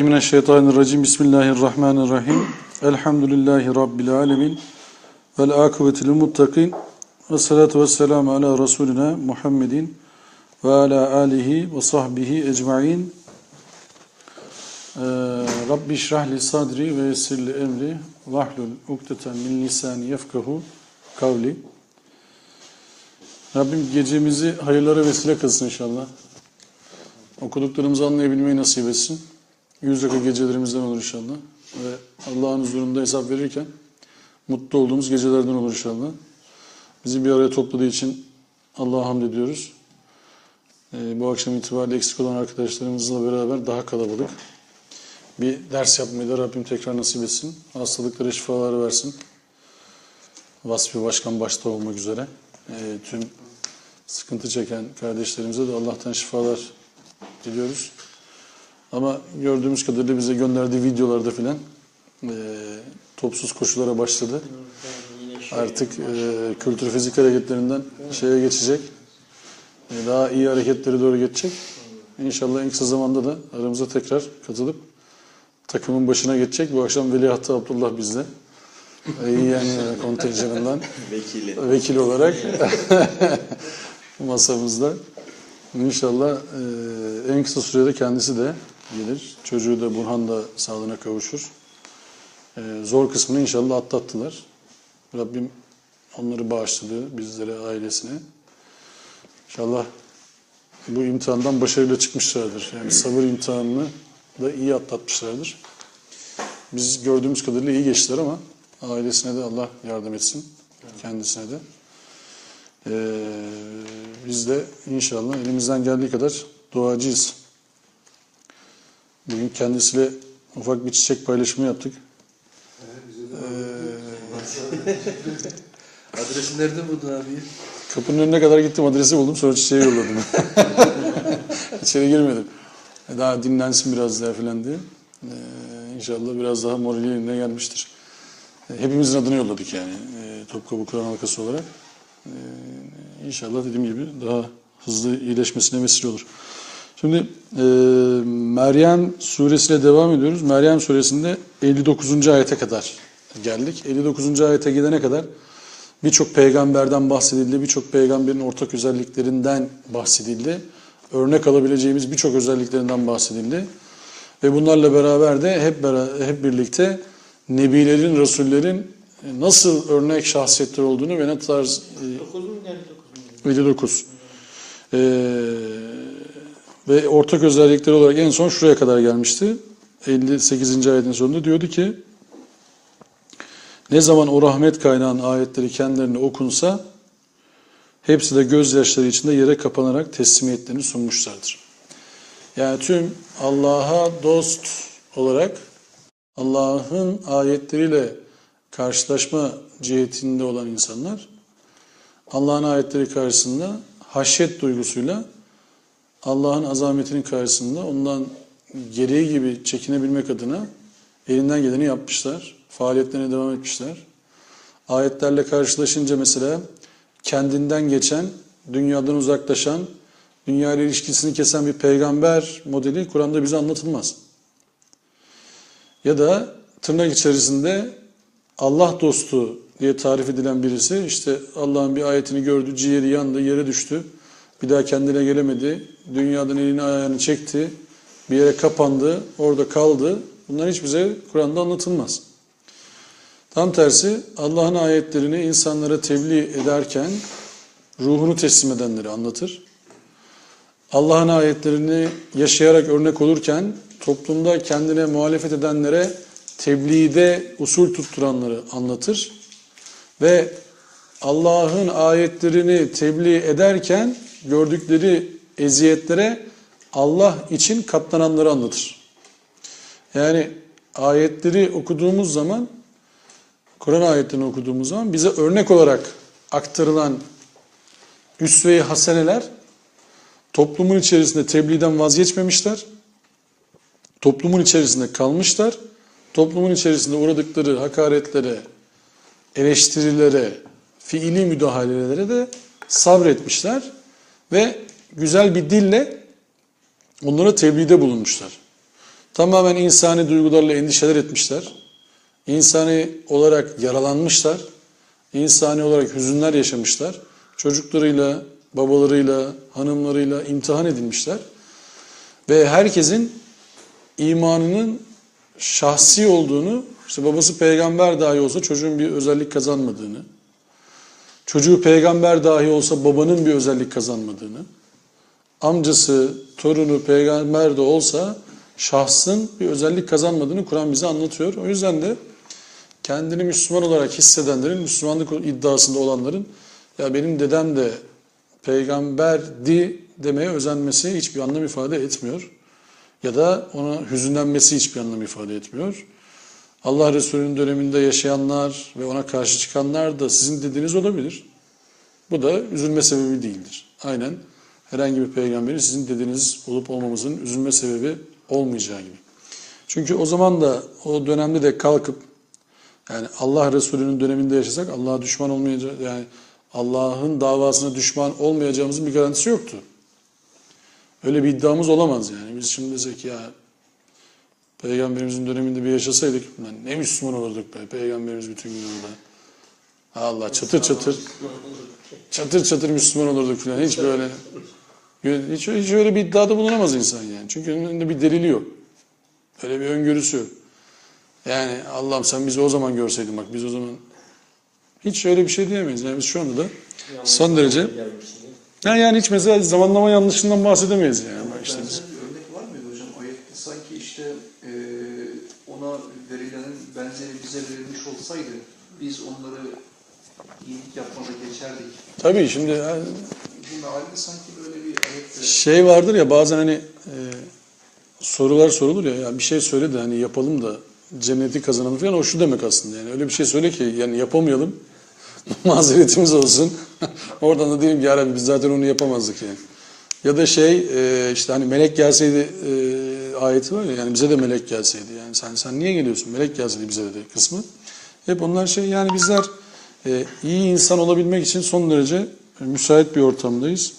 Mineşşeytanirracim. Bismillahirrahmanirrahim. Elhamdülillahi Rabbil alemin. Vel akıbetil muttakin. Ve salatu ve selamu ala Resulina Muhammedin ve ala alihi ve sahbihi ecma'in. Rabbi şrahli sadri ve yessirli emri vahlul ukdeten min lisani yefkahu kavli. Rabbim gecemizi hayırlara vesile kılsın inşallah. Okuduklarımızı anlayabilmeyi nasip etsin. Yüzdeki gecelerimizden olur inşallah. Ve Allah'ın huzurunda hesap verirken mutlu olduğumuz gecelerden olur inşallah. Bizi bir araya topladığı için Allah'a hamd ediyoruz. Bu akşam itibariyle eksik olan arkadaşlarımızla beraber daha kalabalık bir ders yapmayı da Rabbim tekrar nasip etsin. Hastalıklara şifalar versin. Vasfi Başkan başta olmak üzere. Tüm sıkıntı çeken kardeşlerimize de Allah'tan şifalar diliyoruz. Ama gördüğümüz kadarıyla bize gönderdiği videolarda filan topsuz koşulara başladı. Artık kültür fizik hareketlerinden şeye geçecek. Daha iyi hareketlere doğru geçecek. İnşallah en kısa zamanda da aramıza tekrar katılıp takımın başına geçecek. Bu akşam Veliahtı Abdullah bizde. Yani kontenjanından vekil olarak masamızda. İnşallah en kısa sürede kendisi de gelir. Çocuğu da Burhan da sağlığına kavuşur. Zor kısmını inşallah atlattılar. Rabbim onları bağışladı bizlere, ailesine. İnşallah bu imtihandan başarıyla çıkmışlardır. Yani sabır imtihanını da iyi atlatmışlardır. Biz gördüğümüz kadarıyla iyi geçtiler ama ailesine de Allah yardım etsin. Kendisine de. Biz de inşallah elimizden geldiği kadar duacıyız. Bugün kendisiyle ufak bir çiçek paylaşımı yaptık. Adresi nerede buldun abi? Kapının önüne kadar gittim, adresi buldum, sonra çiçeği yolladım. İçeri girmedim. Daha dinlensin biraz daha falan diye. İnşallah biraz daha morali yerine gelmiştir. Hepimizin adını yolladık yani. Topkapı Kur'an halkası olarak. İnşallah dediğim gibi daha hızlı iyileşmesine vesile olur. Şimdi Meryem suresiyle devam ediyoruz. Meryem suresinde 59. ayete kadar geldik. 59. ayete gidene kadar birçok peygamberden bahsedildi. Birçok peygamberin ortak özelliklerinden bahsedildi. Örnek alabileceğimiz birçok özelliklerinden bahsedildi. Ve bunlarla beraber de hep birlikte nebilerin, rasullerin nasıl örnek şahsiyetler olduğunu ve ne tarz 59. Ve ortak özellikleri olarak en son şuraya kadar gelmişti. 58. ayetin sonunda diyordu ki ne zaman o rahmet kaynağının ayetleri kendilerine okunsa hepsi de gözyaşları içinde yere kapanarak teslimiyetlerini sunmuşlardır. Yani tüm Allah'a dost olarak Allah'ın ayetleriyle karşılaşma cihetinde olan insanlar Allah'ın ayetleri karşısında haşyet duygusuyla Allah'ın azametinin karşısında ondan gereği gibi çekinebilmek adına elinden geleni yapmışlar. Faaliyetlerine devam etmişler. Ayetlerle karşılaşınca mesela kendinden geçen, dünyadan uzaklaşan, dünya ile ilişkisini kesen bir peygamber modeli Kur'an'da bize anlatılmaz. Ya da tırnak içerisinde Allah dostu diye tarif edilen birisi işte Allah'ın bir ayetini gördü, ciğeri yandı, yere düştü. Bir daha kendine gelemedi. Dünyadan elini ayağını çekti. Bir yere kapandı. Orada kaldı. Bunlar hiç bize Kur'an'da anlatılmaz. Tam tersi Allah'ın ayetlerini insanlara tebliğ ederken ruhunu teslim edenleri anlatır. Allah'ın ayetlerini yaşayarak örnek olurken toplumda kendine muhalefet edenlere tebliğde usul tutturanları anlatır. Ve Allah'ın ayetlerini tebliğ ederken gördükleri eziyetlere Allah için katlananları anlatır. Yani ayetleri okuduğumuz zaman, Kur'an ayetlerini okuduğumuz zaman bize örnek olarak aktarılan üsve-i haseneler toplumun içerisinde tebliğden vazgeçmemişler. Toplumun içerisinde kalmışlar. Toplumun içerisinde uğradıkları hakaretlere, eleştirilere, fiili müdahalelere de sabretmişler ve güzel bir dille onlara tebliğde bulunmuşlar. Tamamen insani duygularla endişeler etmişler. İnsani olarak yaralanmışlar. İnsani olarak hüzünler yaşamışlar. Çocuklarıyla, babalarıyla, hanımlarıyla imtihan edilmişler. Ve herkesin imanının şahsi olduğunu, işte babası peygamber dahi olsa çocuğun bir özellik kazanmadığını, çocuğu peygamber dahi olsa babanın bir özellik kazanmadığını, amcası, torunu peygamber de olsa şahsın bir özellik kazanmadığını Kur'an bize anlatıyor. O yüzden de kendini Müslüman olarak hissedenlerin, Müslümanlık iddiasında olanların ya benim dedem de peygamberdi demeye özenmesi hiçbir anlam ifade etmiyor. Ya da ona hüzünlenmesi hiçbir anlam ifade etmiyor. Allah Resulü'nün döneminde yaşayanlar ve ona karşı çıkanlar da sizin dediğiniz olabilir. Bu da üzülme sebebi değildir. Aynen herhangi bir peygamberin sizin dediğiniz olup olmamızın üzülme sebebi olmayacağı gibi. Çünkü o zaman da o dönemde de kalkıp yani Allah Resulü'nün döneminde yaşasak Allah'a düşman olmayacak, yani Allah'ın davasına düşman olmayacağımızın bir garantisi yoktu. Öyle bir iddiamız olamaz yani. Biz şimdi desek ya Peygamberimizin döneminde bir yaşasaydık ne Müslüman olurduk be. Peygamberimiz bütün gün orada. Allah çatır çatır çatır çatır Müslüman olurduk falan. Hiç böyle hiç öyle bir iddiada bulunamaz insan yani. Çünkü önünde bir delili yok. Öyle bir öngörüsü yok. Yani Allah'ım sen bizi o zaman görseydin bak biz o zaman hiç öyle bir şey diyemeyiz. Yani biz şu anda da son derece yani hiç mesela zamanlama yanlışından bahsedemeyiz yani. Bak işte biz. Bir örnek var mıydı hocam? Ayette sanki işte ona verilenin benzeri bize verilmiş olsaydı biz onları iyilik yapmada geçerdik. Tabii şimdi Bu mealde sanki böyle bir ayette... Şey vardır ya bazen hani sorular sorulur ya bir şey söyle de hani yapalım da cenneti kazanalım falan o şu demek aslında yani öyle bir şey söyle ki yani yapamayalım mazeretimiz olsun oradan da diyelim ki ya Rabbi biz zaten onu yapamazdık yani. Ya da işte hani melek gelseydi ayeti var ya yani bize de melek gelseydi yani sen niye geliyorsun melek gelseydi bize de kısmı. Hep onlar yani bizler iyi insan olabilmek için son derece müsait bir ortamdayız.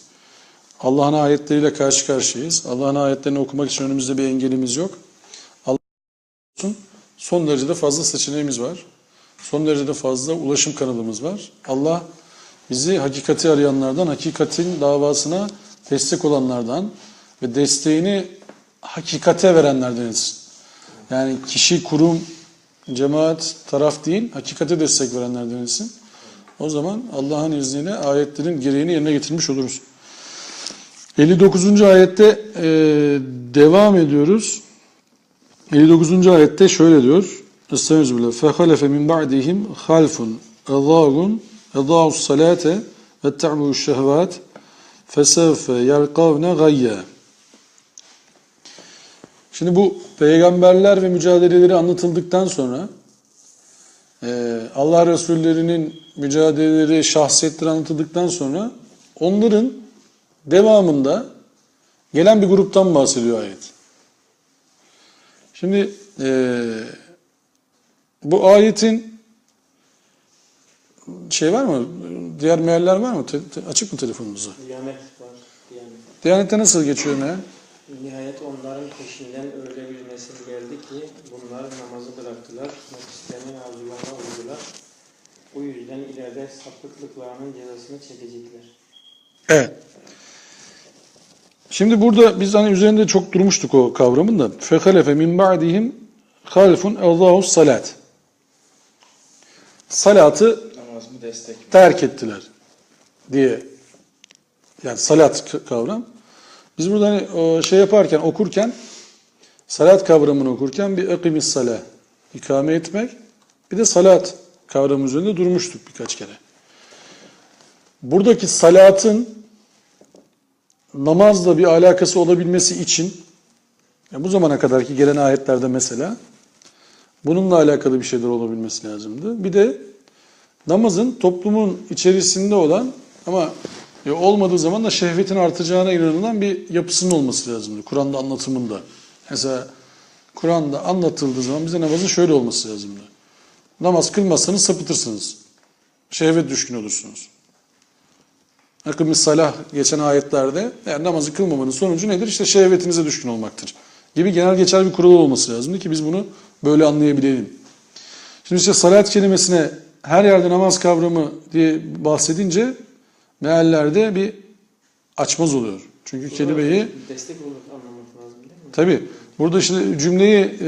Allah'ın ayetleriyle karşı karşıyayız. Allah'ın ayetlerini okumak için önümüzde bir engelimiz yok. Allah'ın son derecede fazla seçeneğimiz var. Son derecede fazla ulaşım kanalımız var. Allah bizi hakikati arayanlardan, hakikatin davasına destek olanlardan ve desteğini hakikate verenlerden etsin. Yani kişi, kurum, cemaat, taraf değil, hakikate destek verenlerden etsin. O zaman Allah'ın izniyle ayetlerin gereğini yerine getirmiş oluruz. 59. ayette devam ediyoruz. 59. ayette şöyle diyor. Estağfirullah. فَخَلَفَ مِنْ بَعْدِهِمْ خَلْفٌ اَضَاعُوا الصَّلَاةَ وَاتَّبَعُوا الشَّهَوَاتِ فَسَوْفَ يَلْقَوْنَ غَيَّا. Şimdi bu peygamberler ve mücadeleleri anlatıldıktan sonra Allah Resullerinin mücadeleleri, şahsiyetleri anlatıldıktan sonra onların devamında gelen bir gruptan bahsediyor ayet. Şimdi bu ayetin var mı? Diğer mealler var mı? Açık mı telefonumuzda? Diyanet var. Diyanette nasıl geçiyor meal? Nihayet onların peşinden öyle bir nesil geldi ki bunlar namazı bıraktılar, nefislerinin arzularına uydular. Bu yüzden ileride sapıklıklarının cezasını çekecekler. Evet. Şimdi burada biz hani üzerinde çok durmuştuk o kavramın da. فَخَلَفَ مِنْ بَعْدِهِمْ خَالِفٌ اَوْضَاهُ salat. Salatı terk ettiler diye. Yani salat kavram. Biz burada hani okurken salat kavramını okurken bir ekimis salah ikame etmek bir de salat kavramı üzerinde durmuştuk birkaç kere. Buradaki salatın namazla bir alakası olabilmesi için bu zamana kadarki gelen ayetlerde mesela bununla alakalı bir şeyler olabilmesi lazımdı. Bir de namazın toplumun içerisinde olan ama olmadığı zaman da şehvetin artacağına inanılan bir yapısının olması lazımdı. Kur'an'da anlatımında. Mesela Kur'an'da anlatıldığı zaman bize namazın şöyle olması lazımdı. Namaz kılmazsanız sapıtırsınız. Şehvet düşkün olursunuz. Akımis salah geçen ayetlerde namazı kılmamanın sonucu nedir? İşte şehvetinize düşkün olmaktır. gibi genel geçer bir kural olması lazımdı ki biz bunu böyle anlayabilelim. Şimdi işte salat kelimesine her yerde namaz kavramı diye bahsedince meallerde bir açmaz oluyor. Çünkü kelimeyi destek olur anlamak lazım değil mi? tabii burada işte cümleyi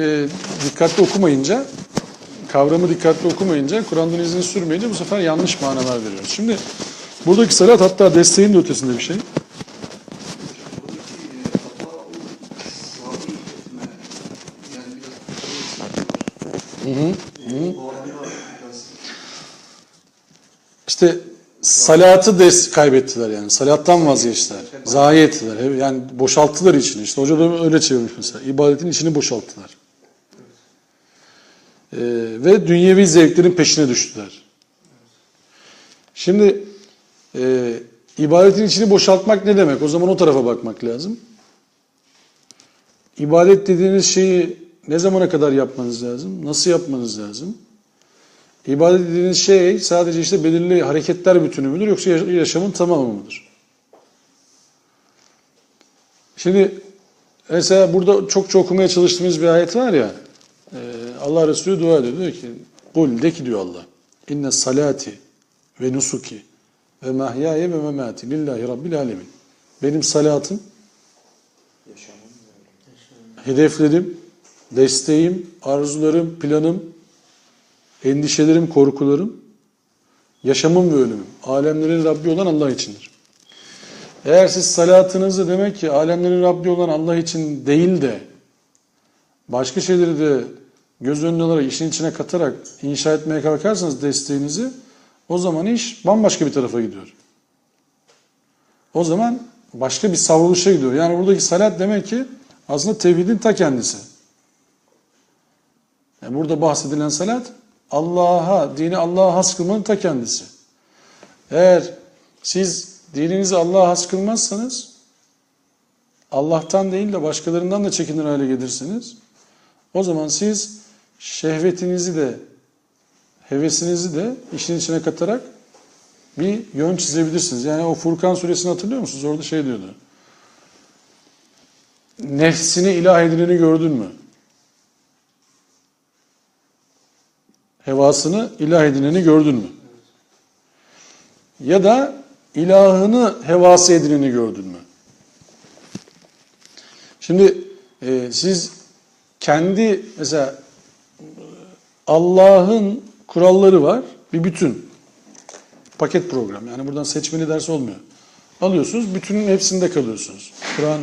dikkatli okumayınca, kavramı dikkatli okumayınca, Kur'an'dan izini sürmeyince bu sefer yanlış manalar veriyoruz. Şimdi buradaki salat hatta desteğin de ötesinde bir şey. Buradaki hata o sahabi etme, yani biraz bu alanda biraz İşte salatı kaybettiler yani. Salattan vazgeçtiler. Zayi ettiler. Yani boşalttılar içini. İşte hoca da öyle çevirmiş mesela. İbadetin içini boşalttılar. Ve dünyevi zevklerin peşine düştüler. Şimdi ibadetin içini boşaltmak ne demek? O zaman o tarafa bakmak lazım. İbadet dediğiniz şeyi ne zamana kadar yapmanız lazım? Nasıl yapmanız lazım? İbadet dediğiniz şey sadece işte belirli hareketler bütünü müdür yoksa yaşamın tamamı mıdır? Şimdi mesela burada çokça okumaya çalıştığımız bir ayet var ya, Allah Resulü dua ediyor. Diyor ki, kul de ki diyor Allah, inne salati ve nusuki ve mahyaye ve memati lillahi rabbil alemin. Benim salatım, hedeflerim, desteğim, arzularım, planım, endişelerim, korkularım, yaşamım ve ölümüm, alemlerin Rabbi olan Allah içindir. Eğer siz salatınızı demek ki alemlerin Rabbi olan Allah için değil de başka şeyleri de göz önüne alarak, işin içine katarak inşa etmeye kalkarsanız desteğinizi, o zaman iş bambaşka bir tarafa gidiyor. O zaman başka bir savruluşa gidiyor. Yani buradaki salat demek ki aslında tevhidin ta kendisi. Yani burada bahsedilen salat, dini Allah'a has kılmanın ta kendisi. Eğer siz dininizi Allah'a has kılmazsanız, Allah'tan değil de başkalarından da çekinir hale gelirsiniz. O zaman siz şehvetinizi de, hevesinizi de işin içine katarak bir yön çizebilirsiniz. Yani o Furkan suresini hatırlıyor musunuz? Orada şey diyordu. Nefsini ilah edineni gördün mü? Hevasını ilah edineni gördün mü? Ya da ilahını hevası edineni gördün mü? Şimdi siz kendi mesela Allah'ın kuralları var. Bir bütün. Paket program. Yani buradan seçmeli ders olmuyor. Alıyorsunuz, bütünün hepsinde kalıyorsunuz. Kur'an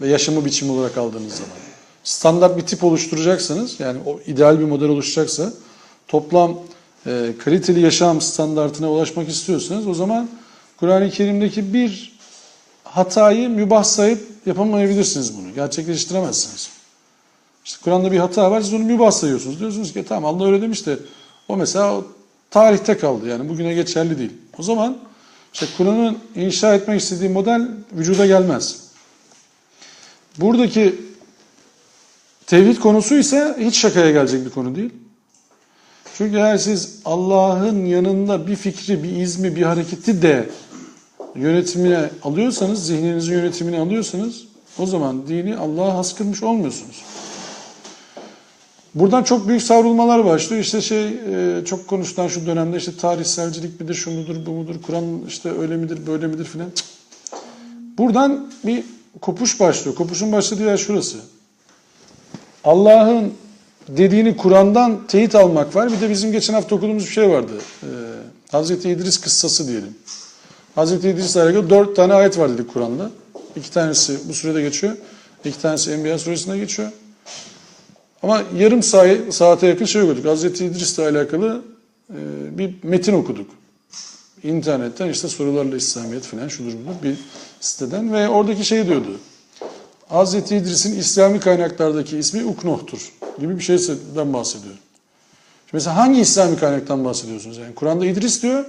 ve yaşamı biçimi olarak aldığınız zaman. Standart bir tip oluşturacaksanız, yani o ideal bir model oluşacaksa, toplam kaliteli yaşam standartına ulaşmak istiyorsanız, o zaman Kur'an-ı Kerim'deki bir hatayı mübah sayıp yapamayabilirsiniz bunu. Gerçekleştiremezsiniz. İşte Kur'an'da bir hata var, siz onu mübah sayıyorsunuz. Diyorsunuz ki tamam Allah öyle demiş de o mesela o tarihte kaldı. Yani bugüne geçerli değil. O zaman işte Kur'an'ın inşa etmek istediği model vücuda gelmez. Buradaki tevhid konusu ise hiç şakaya gelecek bir konu değil. Çünkü eğer siz Allah'ın yanında bir fikri, bir izmi, bir hareketi de yönetimine alıyorsanız, zihninizin yönetimine alıyorsanız, o zaman dini Allah'a has kılmış olmuyorsunuz. Buradan çok büyük savrulmalar başlıyor. İşte çok konuşulan şu dönemde işte tarihselcilik midir, şu mudur, bu mudur, Kur'an işte öyle midir, böyle midir filan. Buradan bir kopuş başlıyor. Kopuşun başladığı yer şurası. Allah'ın dediğini Kur'an'dan teyit almak var. Bir de bizim geçen hafta okuduğumuz bir şey vardı. Hazreti İdris kıssası diyelim. Hazreti İdris'le alakalı 4 tane ayet var dedik Kur'an'da. 2 tanesi bu surede geçiyor. 2 tanesi Enbiya suresinde geçiyor. Ama yarım saate yakın şey okuduk. Hazreti İdris'le alakalı bir metin okuduk. İnternetten işte sorularla İslamiyet falan şudur budur bir siteden ve oradaki şey diyordu. Hazreti İdris'in İslami kaynaklardaki ismi Uknuh'tur gibi bir şeyden bahsediyor. Şimdi mesela hangi İslami kaynaktan bahsediyorsunuz? Yani Kur'an'da İdris diyor.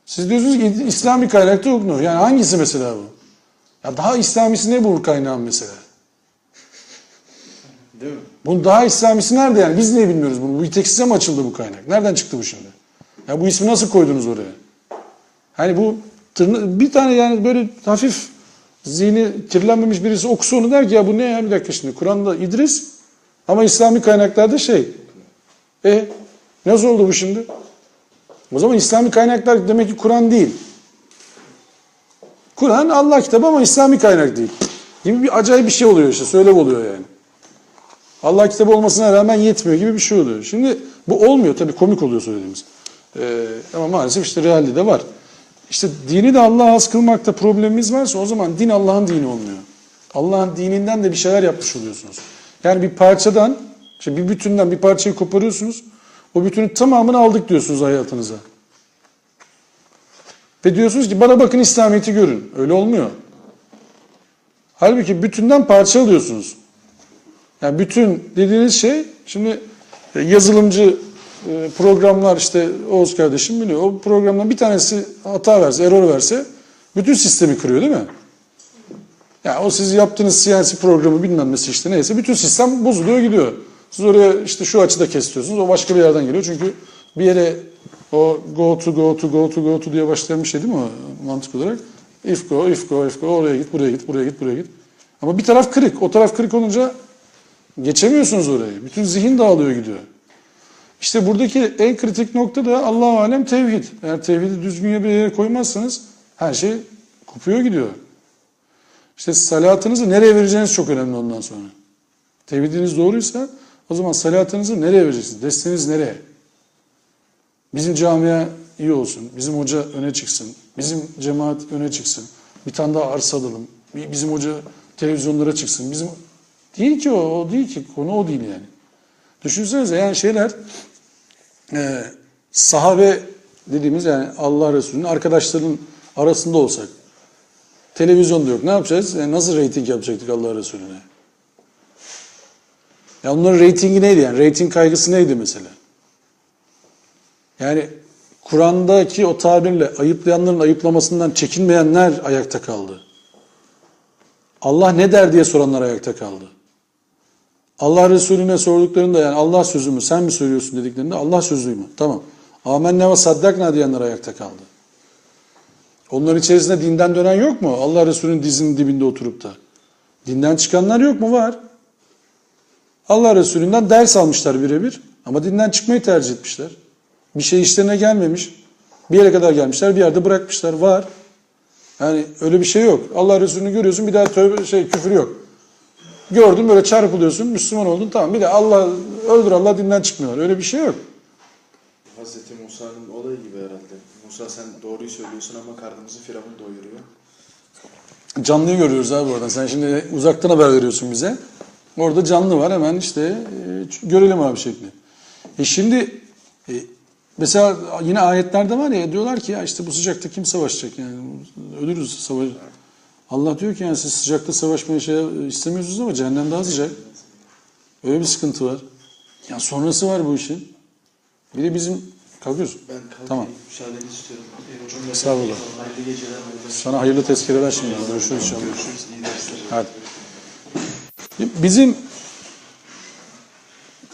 Siz diyorsunuz ki İslami kaynakta Uknuh. Yani hangisi mesela bu? Ya daha İslamisi ne bu kaynağın mesela? değil mi? Bunun daha İslamisi nerede yani? Biz niye bilmiyoruz bunu? Bu tek size mi açıldı bu kaynak? Nereden çıktı bu şimdi? Ya bu ismi nasıl koydunuz oraya? Hani bu bir tane yani böyle hafif zihni kirlenmemiş birisi okusa onu der ki ya bu ne ya, bir dakika şimdi Kur'an'da İdris ama İslami kaynaklarda nasıl oldu bu şimdi? O zaman İslami kaynaklar demek ki Kur'an değil. Kur'an Allah kitabı ama İslami kaynak değil. Gibi bir acayip bir şey oluyor işte. Söylem oluyor yani. Allah kitabı olmasına rağmen yetmiyor gibi bir şey oluyor. Şimdi bu olmuyor tabii, komik oluyor söylediğimiz. Ama maalesef işte realde de var. İşte dini de Allah'a has kılmakta problemimiz varsa o zaman din Allah'ın dini olmuyor. Allah'ın dininden de bir şeyler yapmış oluyorsunuz. Yani bir parçadan, işte bir bütünden bir parçayı koparıyorsunuz. O bütünün tamamını aldık diyorsunuz hayatınıza. Ve diyorsunuz ki bana bakın İslamiyet'i görün. Öyle olmuyor. Halbuki bütünden parça alıyorsunuz. Yani bütün dediğiniz şey, şimdi yazılımcı programlar, işte Oğuz kardeşim biliyor. O programdan bir tanesi hata verse, error verse bütün sistemi kırıyor değil mi? Yani o siz yaptığınız siyasi programı bilmem nesi işte neyse bütün sistem bozuluyor gidiyor. Siz oraya işte şu açıda kesiyorsunuz, o başka bir yerden geliyor. Çünkü bir yere o go to diye başlayan bir şey değil mi o mantık olarak? If go, oraya git, buraya git, buraya git, buraya git. Ama bir taraf kırık. O taraf kırık olunca geçemiyorsunuz orayı. Bütün zihin dağılıyor gidiyor. İşte buradaki en kritik nokta da Allah-u alem tevhid. Eğer tevhidi düzgün bir yere koymazsanız her şey kopuyor gidiyor. İşte salatınızı nereye vereceğiniz çok önemli ondan sonra. Tevhidiniz doğruysa o zaman salatınızı nereye vereceksiniz? Desteğiniz nereye? Bizim camia iyi olsun. Bizim hoca öne çıksın. Bizim cemaat öne çıksın. Bir tane daha arsa alalım. Bizim hoca televizyonlara çıksın. Bizim değil ki o değil ki. Konu o değil yani. Düşünsenize yani şeyler sahabe dediğimiz yani Allah Resulü'nün arkadaşlarının arasında olsak. Televizyonda yok. Ne yapacağız? Yani nasıl reyting yapacaktık Allah Resulü'ne? Ya onların reytingi neydi yani? Reyting kaygısı neydi mesela? Yani Kur'an'daki o tabirle ayıplayanların ayıplamasından çekinmeyenler ayakta kaldı. Allah ne der diye soranlar ayakta kaldı. Allah Resulüne sorduklarında yani Allah sözü mü sen mi söylüyorsun dediklerinde Allah sözü mü? Tamam. Amenna ve saddakna diyenler ayakta kaldı. Onların içerisinde dinden dönen yok mu? Allah Resulü'nün dizinin dibinde oturup da. Dinden çıkanlar yok mu? Var. Allah Resulü'nden ders almışlar birebir ama dinden çıkmayı tercih etmişler. Bir şey işlerine gelmemiş. Bir yere kadar gelmişler, bir yerde bırakmışlar. Var. Yani öyle bir şey yok. Allah Resulü'nü görüyorsun, bir daha küfür yok. Gördün böyle çarpılıyorsun, Müslüman oldun, tamam. Bir de öldür Allah dinden çıkmıyorlar. Öyle bir şey yok. Hazreti Musa'nın olayı gibi herhalde. Musa sen doğruyu söylüyorsun ama karnımızı Firavun doyuruyor. Canlıyı görüyoruz abi oradan. Sen şimdi uzaktan haber veriyorsun bize. Orada canlı var, hemen işte görelim abi şekli. Şimdi mesela yine ayetlerde var ya, diyorlar ki ya işte bu sıcakta kim savaşacak yani ölürüz savaş. Allah diyor ki yani siz sıcakta savaşmayı istemiyorsunuz ama cehennem daha sıcak. Öyle bir sıkıntı var. Yani sonrası var bu işin. Bir de bizim kalkıyoruz. Ben kalkayım. Tamam. Müsaadeni istiyorum. Hocam Estağfurullah. hayırlı geceler. Sana hayırlı tezkereler şimdi. Görüşürüz inşallah. Görüşürüz. İyi dersler. Hadi. Bizim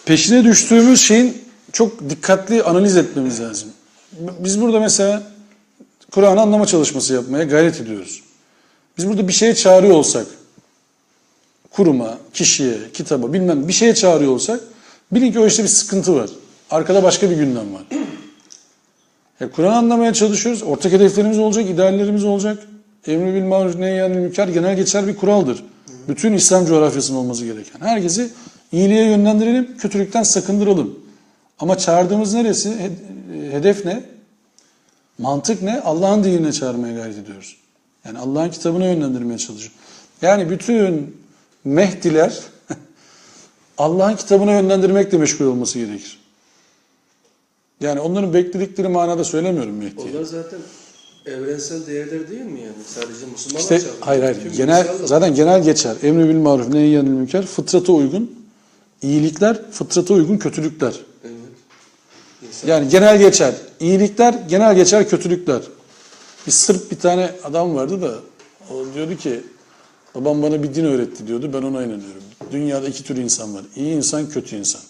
peşine düştüğümüz şeyin çok dikkatli analiz etmemiz lazım. Biz burada mesela Kur'an'ı anlama çalışması yapmaya gayret ediyoruz. Biz burada bir şeye çağırıyor olsak, kuruma, kişiye, kitaba bilmem bir şeye çağırıyor olsak bilin ki o işte bir sıkıntı var. Arkada başka bir gündem var. Kur'an'ı anlamaya çalışıyoruz. Ortak hedeflerimiz olacak, ideallerimiz olacak. Emri bil maruf nehyanil münker genel geçer bir kuraldır. Bütün İslam coğrafyasının olması gereken. Herkesi iyiliğe yönlendirelim, kötülükten sakındıralım. Ama çağırdığımız neresi? Hedef ne? Mantık ne? Allah'ın dinine çağırmaya gayret ediyoruz. Yani Allah'ın kitabına yönlendirmeye çalışıyoruz. Yani bütün Mehdiler Allah'ın kitabına yönlendirmekle meşgul olması gerekir. Yani onların bekledikleri manada söylemiyorum Mehdi'ye. Onlar zaten evrensel değerler değil mi yani? Sadece Müslümanlar İşte çağırıyor. hayır. Tüm Genel, insanlar- zaten genel geçer. Emri bil maruf nehyanil münker fıtrata uygun iyilikler, fıtrata uygun kötülükler. Evet. İnsan- Yani genel geçer. İyilikler, genel geçer kötülükler. Bir Sırp bir tane adam vardı da o diyordu ki babam bana bir din öğretti diyordu. Ben ona inanıyorum. Dünyada iki tür insan var. İyi insan, kötü insan.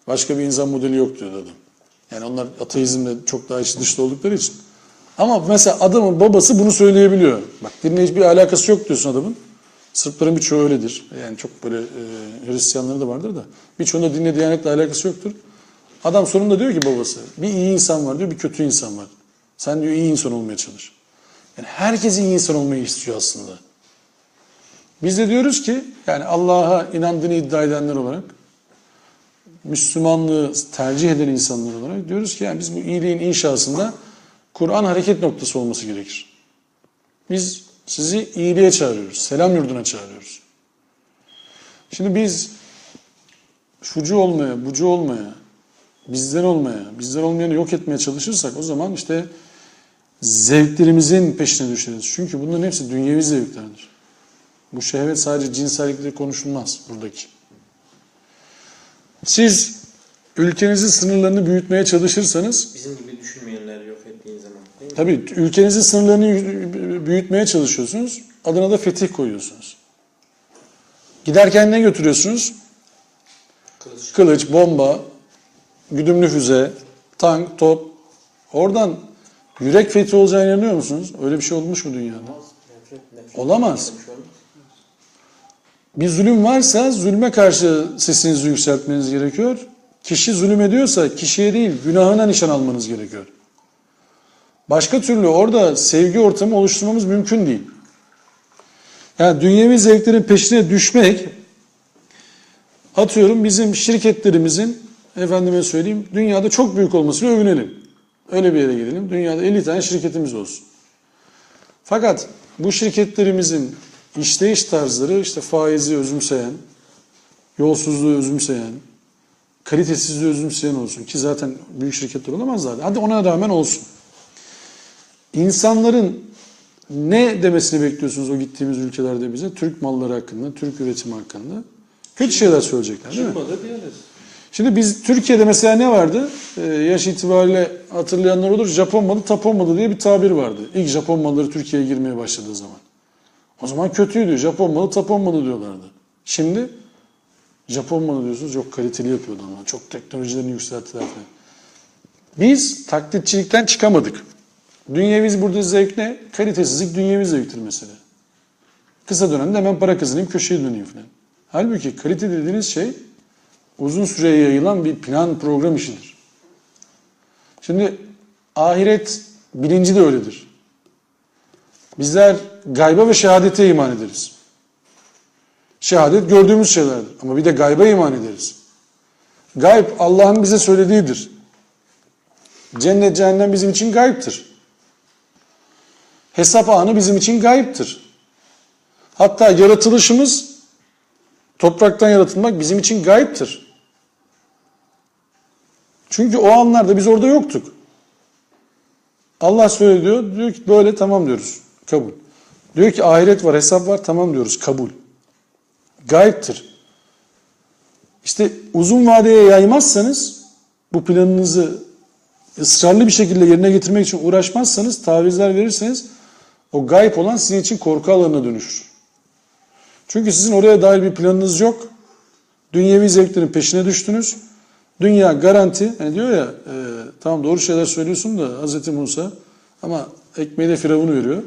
Başka bir insan modeli yok diyordu adam. Yani onlar ateizmle çok daha içi dışta oldukları için. Ama mesela adamın babası bunu söyleyebiliyor. Bak dinle hiçbir alakası yok diyorsun adamın. Sırpların birçoğu öyledir. Yani çok böyle Hristiyanları da vardır da. Birçoğunda dinle diyanetle alakası yoktur. Adam sonunda diyor ki babası, bir iyi insan var diyor, bir kötü insan var. Sen diyor iyi insan olmaya çalış. Yani herkes iyi insan olmayı istiyor aslında. Biz de diyoruz ki yani Allah'a inandığını iddia edenler olarak, Müslümanlığı tercih eden insanlar olarak diyoruz ki yani biz bu iyiliğin inşasında Kur'an hareket noktası olması gerekir. Biz sizi iyiliğe çağırıyoruz, selam yurduna çağırıyoruz. Şimdi biz şucu olmaya, bucu olmaya, bizden olmaya, bizden olmayanı yok etmeye çalışırsak o zaman işte zevklerimizin peşine düşeriz. Çünkü bunların hepsi dünyevi zevklerdir. Bu şehvet sadece cinsellikle konuşulmaz buradaki. Siz ülkenizin sınırlarını büyütmeye çalışırsanız, Bizim gibi düşünmeyenler yok ettiğin zaman. Değil mi? tabii ülkenizin sınırlarını büyütmeye çalışıyorsunuz, adına da fetih koyuyorsunuz. Giderken ne götürüyorsunuz? Kılıç, bomba, güdümlü füze, tank, top. Oradan yürek fethi olacağına inanıyor musunuz? Öyle bir şey olmuş mu dünyada? Nefret Olamaz. bir şey olmaz. Bir zulüm varsa zulme karşı sesinizi yükseltmeniz gerekiyor. Kişi zulüm ediyorsa kişiye değil günahına nişan almanız gerekiyor. Başka türlü orada sevgi ortamı oluşturmamız mümkün değil. Yani dünyevi zevklerin peşine düşmek, atıyorum bizim şirketlerimizin, efendime söyleyeyim, dünyada çok büyük olmasıyla övünelim. Öyle bir yere gidelim. Dünyada 50 tane şirketimiz olsun. Fakat bu şirketlerimizin işleyiş tarzları işte faizi özümseyen, yolsuzluğu özümseyen, kalitesizliği özümseyen olsun ki zaten büyük şirketler olamaz zaten. Hadi ona rağmen olsun. İnsanların ne demesini bekliyorsunuz o gittiğimiz ülkelerde bize? Türk malları hakkında, Türk üretimi hakkında. Kötü şeyler söyleyecekler değil mi? Çıkmadı diyoruz. Şimdi biz Türkiye'de mesela ne vardı? Yaş itibariyle hatırlayanlar olur. Japon malı, Tapon malı diye bir tabir vardı. İlk Japon malları Türkiye'ye girmeye başladığı zaman. O zaman kötüydü. Japon malı, Tapon malı diyorlardı. Şimdi Japon malı diyorsunuz. Çok kaliteli yapıyordu ama. Çok teknolojilerini yükselttiler falan. Biz taklitçilikten çıkamadık. Dünyevi burada zevk ne? Kalitesizlik dünyevi zevktir mesela. Kısa dönemde hemen para kazanayım, köşeye döneyim falan. Halbuki kalite dediğiniz şey uzun süreye yayılan bir plan program işidir. Şimdi ahiret bilinci de öyledir. Bizler gayba ve şehadete iman ederiz. Şehadet gördüğümüz şeylerdir. Ama bir de gayba iman ederiz. Gayb Allah'ın bize söylediğidir. Cennet, cehennem bizim için gayiptir. Hesap anı bizim için gayiptir. Hatta yaratılışımız, topraktan yaratılmak bizim için gayiptir. Çünkü o anlarda biz orada yoktuk. Allah söylüyor, diyor ki böyle tamam diyoruz. Kabul. Diyor ki ahiret var, hesap var, tamam diyoruz. Kabul. Gayiptir. İşte uzun vadeye yaymazsanız, bu planınızı ısrarlı bir şekilde yerine getirmek için uğraşmazsanız, tavizler verirseniz o gayip olan sizin için korku alanına dönüşür. Çünkü sizin oraya dair bir planınız yok. Dünyevi zevklerin peşine düştünüz. Dünya garanti. Yani diyor ya tamam doğru şeyler söylüyorsun da Hz. Musa ama ekmeği de Firavun veriyor.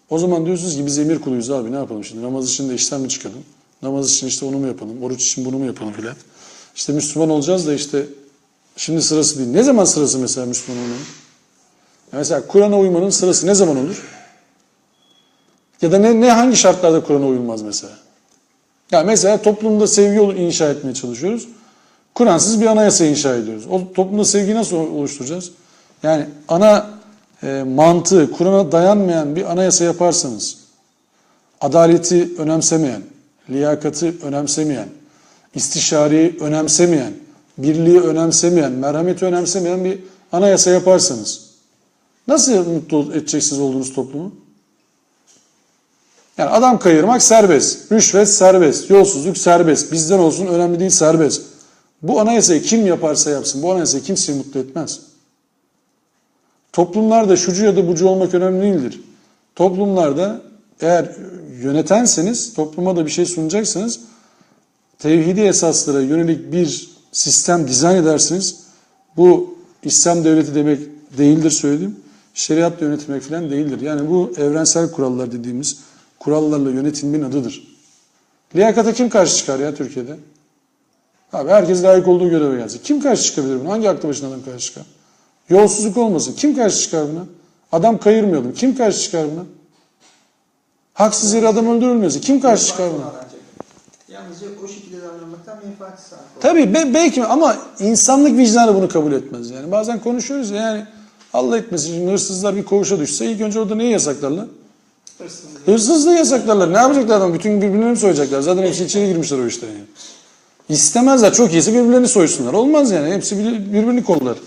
O zaman diyorsunuz ki biz emir kuluyuz abi ne yapalım şimdi? Namaz için de işten mi çıkalım? Namaz için işte onu mu yapalım? Oruç için bunu mu yapalım filan? İşte Müslüman olacağız da işte şimdi sırası değil. Ne zaman sırası mesela Müslüman olmanın? Mesela Kur'an'a uymanın sırası ne zaman olur? Ya da hangi şartlarda Kur'an'a uyulmaz mesela? Yani mesela toplumda sevgi inşa etmeye çalışıyoruz. Kur'ansız bir anayasa inşa ediyoruz. O toplumda sevgiyi nasıl oluşturacağız? Yani ana mantığı Kur'an'a dayanmayan bir anayasa yaparsanız, adaleti önemsemeyen, liyakati önemsemeyen, istişareyi önemsemeyen, birliği önemsemeyen, merhameti önemsemeyen bir anayasa yaparsanız, nasıl mutlu edeceksiniz olduğunuz toplumu? Yani adam kayırmak serbest, rüşvet serbest, yolsuzluk serbest, bizden olsun önemli değil serbest. Bu anayasayı kim yaparsa yapsın, bu anayasayı kimseyi mutlu etmez. Toplumlarda şucu ya da bucu olmak önemli değildir. Toplumlarda eğer yönetenseniz, topluma da bir şey sunacaksanız, tevhidi esaslara yönelik bir sistem dizayn edersiniz. Bu İslam devleti demek değildir söylediğim. şeriatla yönetilmek falan değildir. Yani bu evrensel kurallar dediğimiz kurallarla yönetilmenin adıdır. Liyakata kim karşı çıkar ya Türkiye'de? Abi herkes layık olduğu göreve gelsin. Kim karşı çıkabilir buna? Hangi aklı başında adam karşı çıkar? Yolsuzluk olmasın. Kim karşı çıkar buna? Adam kayırmayalım. Kim karşı çıkar buna? Haksız yere adam öldürülmesin. Kim karşı çıkar buna? Yalnızca o şekilde davranmaktan menfaat sağlar. Tabii belki ama insanlık vicdanı bunu kabul etmez. Yani bazen konuşuyoruz ya, yani Allah etmesin şimdi hırsızlar bir koğuşa düşse ilk önce orada neyi yasaklarlar? Hırsızlığı yasaklarlar. Ne yapacaklar adam? Bütün birbirlerini mi soyacaklar? Zaten hepsi içeri girmişler o işten yani. İstemezler. Çok iyisi birbirlerini soysunlar. Olmaz yani. Hepsi birbirini kollar.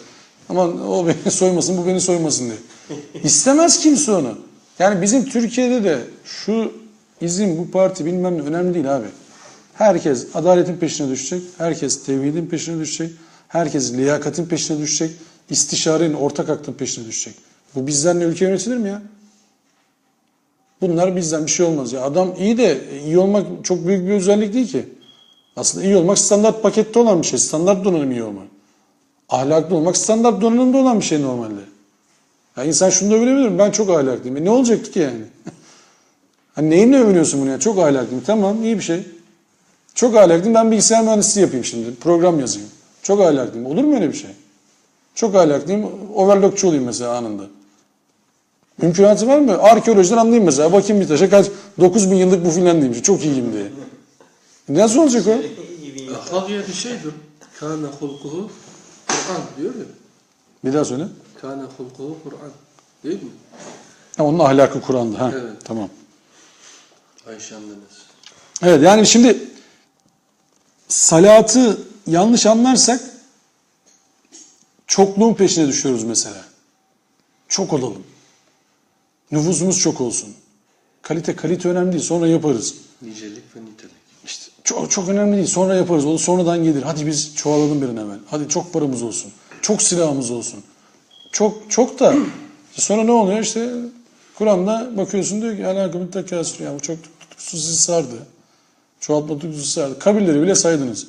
Aman o beni soymasın, bu beni soymasın diye. İstemez kimse onu. Yani bizim Türkiye'de de şu izim, bu parti bilmem ne önemli değil abi. Herkes adaletin peşine düşecek. Herkes tevhidin peşine düşecek. Herkes liyakatin peşine düşecek. İstişarenin, ortak aklın peşine düşecek. Bu bizden ülke yönetilir mi ya? Bunlar bizden bir şey olmaz ya. Adam iyi de iyi olmak çok büyük bir özellik değil ki. Aslında iyi olmak standart pakette olan bir şey. Standart donanım iyi olmak. Ahlaklı olmak standart donanımda olan bir şey normalde. Ya insan şunu da övünebilir mi? Ben çok ahlaklıyım. Ne olacaktı ki yani? Hani neyinle övünüyorsun bunu ya? Çok ahlaklıyım. Tamam, iyi bir şey. Çok ahlaklıyım. Ben bilgisayar mühendisliği yapayım şimdi. Program yazayım. Çok ahlaklıyım. Olur mu öyle bir şey? Çok ahlaklıyım. Overlockçu olayım mesela anında. Mümkünatı var mı? Arkeolojiden anlayayım mesela. Bakayım bir taşa kaç 9000 yıllık bu filan diyeyim. Çok iyiyim diye. Nasıl olacak o? Ahlak bir şeydir. Kâne hulkuhu Kur'an diyor ya. Bir daha söyle. Kâne hulkuhu Kur'an. Değil mi? Ha, onun ahlakı Kur'an'da. Ha, Evet. tamam. Ayşe annemiz. Evet, yani şimdi salatı yanlış anlarsak çokluğun peşine düşüyoruz mesela. Çok olalım. Nüfusumuz çok olsun. Kalite önemli değil. Sonra yaparız. Nicelik ve nitelik. İşte çok önemli değil. Sonra yaparız. O sonradan gelir. Hadi biz çoğalalım bir an evvel. Hadi çok paramız olsun. Çok silahımız olsun. Çok da sonra ne oluyor? İşte Kur'an'da bakıyorsun diyor ki alâkımı tekâsür. Yani bu çok tutkusu sizi sardı. Çoğaltma tutkusu sardı. Kabirleri bile saydınız.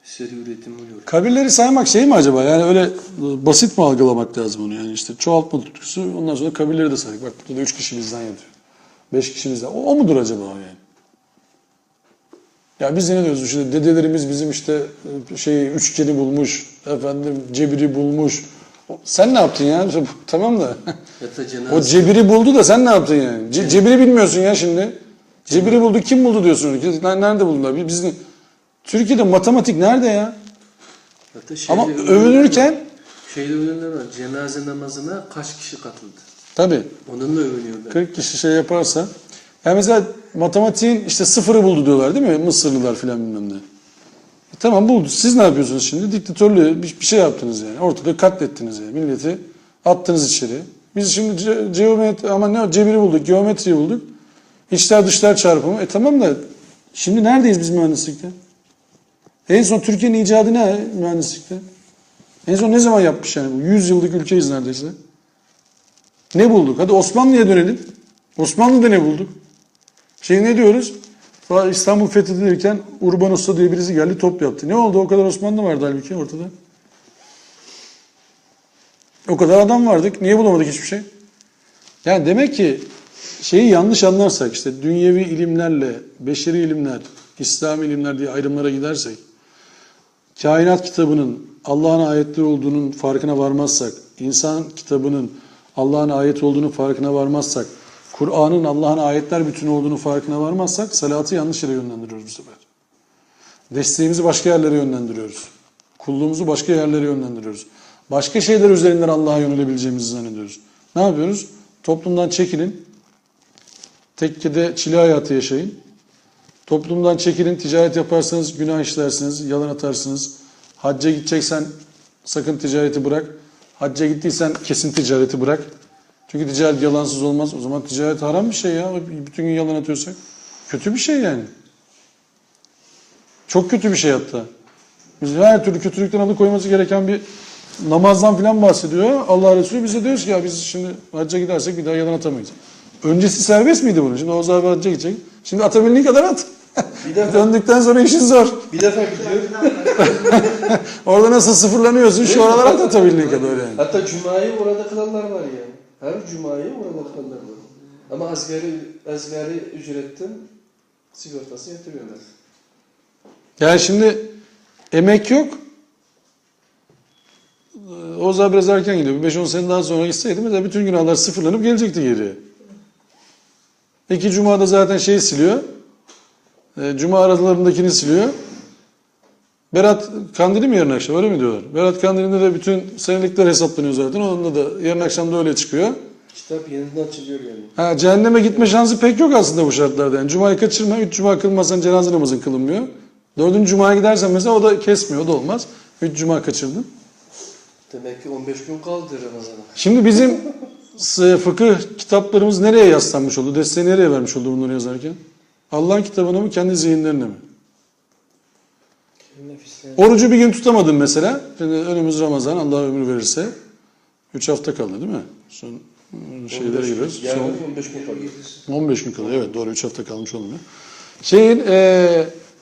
Seri üretim oluyor. Kabirleri saymak şey mi acaba? Yani öyle basit mi algılamak lazım onu? Yani işte çoğaltma tutkusu, ondan sonra kabirleri de saydık. Bak burada da 3 kişi bizden yatıyor. 5 kişi bizden. O mudur acaba o yani? Ya biz ne diyoruz? İşte dedelerimiz bizim işte üçgeni bulmuş, efendim cebiri bulmuş. Sen ne yaptın ya? Tamam da. O cebiri buldu da sen ne yaptın yani? Cebiri bilmiyorsun ya şimdi. Cebiri buldu. Kim buldu diyorsun? Nerede buldular? Biz Türkiye'de matematik nerede ya? Ama övünürken Şeyde övünenler var. Cenaze namazına kaç kişi katıldı? tabii Onunla övünüyorlar. 40 kişi şey yaparsa. Yani mesela matematiğin işte sıfırı buldu diyorlar değil mi? Mısırlılar filan bilmem ne. Tamam buldu. Siz ne yapıyorsunuz şimdi? Diktatörlüğe bir şey yaptınız yani. Ortada katlettiniz yani. Milleti attınız içeri. Biz şimdi cebiri bulduk, geometriyi bulduk. İçler dışlar çarpımı. Tamam da şimdi neredeyiz biz mühendislikte? En son Türkiye'nin icadı ne mühendislikte? En son ne zaman yapmış yani bu? 100 yıllık ülkeyiz neredeyse. Ne bulduk? Hadi Osmanlı'ya dönelim. Osmanlı'da ne bulduk? Ne diyoruz? İstanbul fethedilirken Urban Usta diye birisi geldi top yaptı. Ne oldu? O kadar Osmanlı vardı halbuki ortada. O kadar adam vardık. Niye bulamadık hiçbir şey? Yani demek ki şeyi yanlış anlarsak işte dünyevi ilimlerle beşeri ilimler, İslami ilimler diye ayrımlara gidersek, kainat kitabının Allah'ın ayetleri olduğunun farkına varmazsak, insan kitabının Allah'ın ayet olduğunun farkına varmazsak, Kur'an'ın Allah'ın ayetler bütünü olduğunun farkına varmazsak salatı yanlış yere yönlendiriyoruz bu sefer. Desteğimizi başka yerlere yönlendiriyoruz. Kulluğumuzu başka yerlere yönlendiriyoruz. Başka şeyler üzerinden Allah'a yönelebileceğimizi zannediyoruz. Ne yapıyoruz? Toplumdan çekilin. Tekkede çile hayatı yaşayın. Toplumdan çekilin. Ticaret yaparsanız günah işlersiniz, yalan atarsınız. Hacca gideceksen sakın ticareti bırak. Hacca gittiysen kesin ticareti bırak. Çünkü ticaret yalansız olmaz. O zaman ticaret haram bir şey ya. Bütün gün yalan atıyorsak. Kötü bir şey yani. Çok kötü bir şey hatta. Biz her türlü kötülükten alıkoyması gereken bir namazdan filan bahsediyor. Allah Resulü bize diyoruz ki ya biz şimdi hacca gidersek bir daha yalan atamayız. Öncesi serbest miydi bunun? Şimdi o zaman hacca gidecek. Şimdi atabildiğin kadar at. Bir defa, Döndükten sonra işin zor. bir defa gidiyor. Orada nasıl sıfırlanıyorsun şu oralara atlatabildiğin kadar yani. Hatta cumayı orada kılanlar var yani. Her cumayı orada kılanlar var. Ama asgari ücretten sigortası yatırıyorlar. Yani şimdi emek yok. O zaman biraz erken gidiyor. 5-10 sene daha sonra gitseydi mesela bütün günahlar sıfırlanıp gelecekti geriye. 2 Cuma'da zaten şeyi siliyor. Cuma aralarındakini siliyor. Berat Kandili mi yarın akşam öyle mi diyorlar? Berat Kandili'nde de bütün senelikler hesaplanıyor zaten. Onda da yarın akşam da öyle çıkıyor. Kitap yeniden açılıyor yani. Ha, cehenneme gitme şansı pek yok aslında bu şartlarda. Yani Cuma'yı kaçırma. 3 Cuma kılmazsan cenaze namazın kılınmıyor. 4. Cuma'ya gidersen mesela o da kesmiyor. O da olmaz. 3 Cuma kaçırdın. Demek ki 15 gün kaldı Ramazan'a. Şimdi bizim fıkıh kitaplarımız nereye yaslanmış oldu? Desteği nereye vermiş oldu bunları yazarken? Allah'ın kitabına mı, kendi zihinlerine mi? Orucu bir gün tutamadın mesela. Şimdi önümüz Ramazan, Allah ömür verirse. 3 hafta kaldı değil mi? Son şeylere giriyoruz. Yani Son 15 gün kaldı. 15 gün kalıyor. Evet doğru 3 hafta kalmış olmuyor.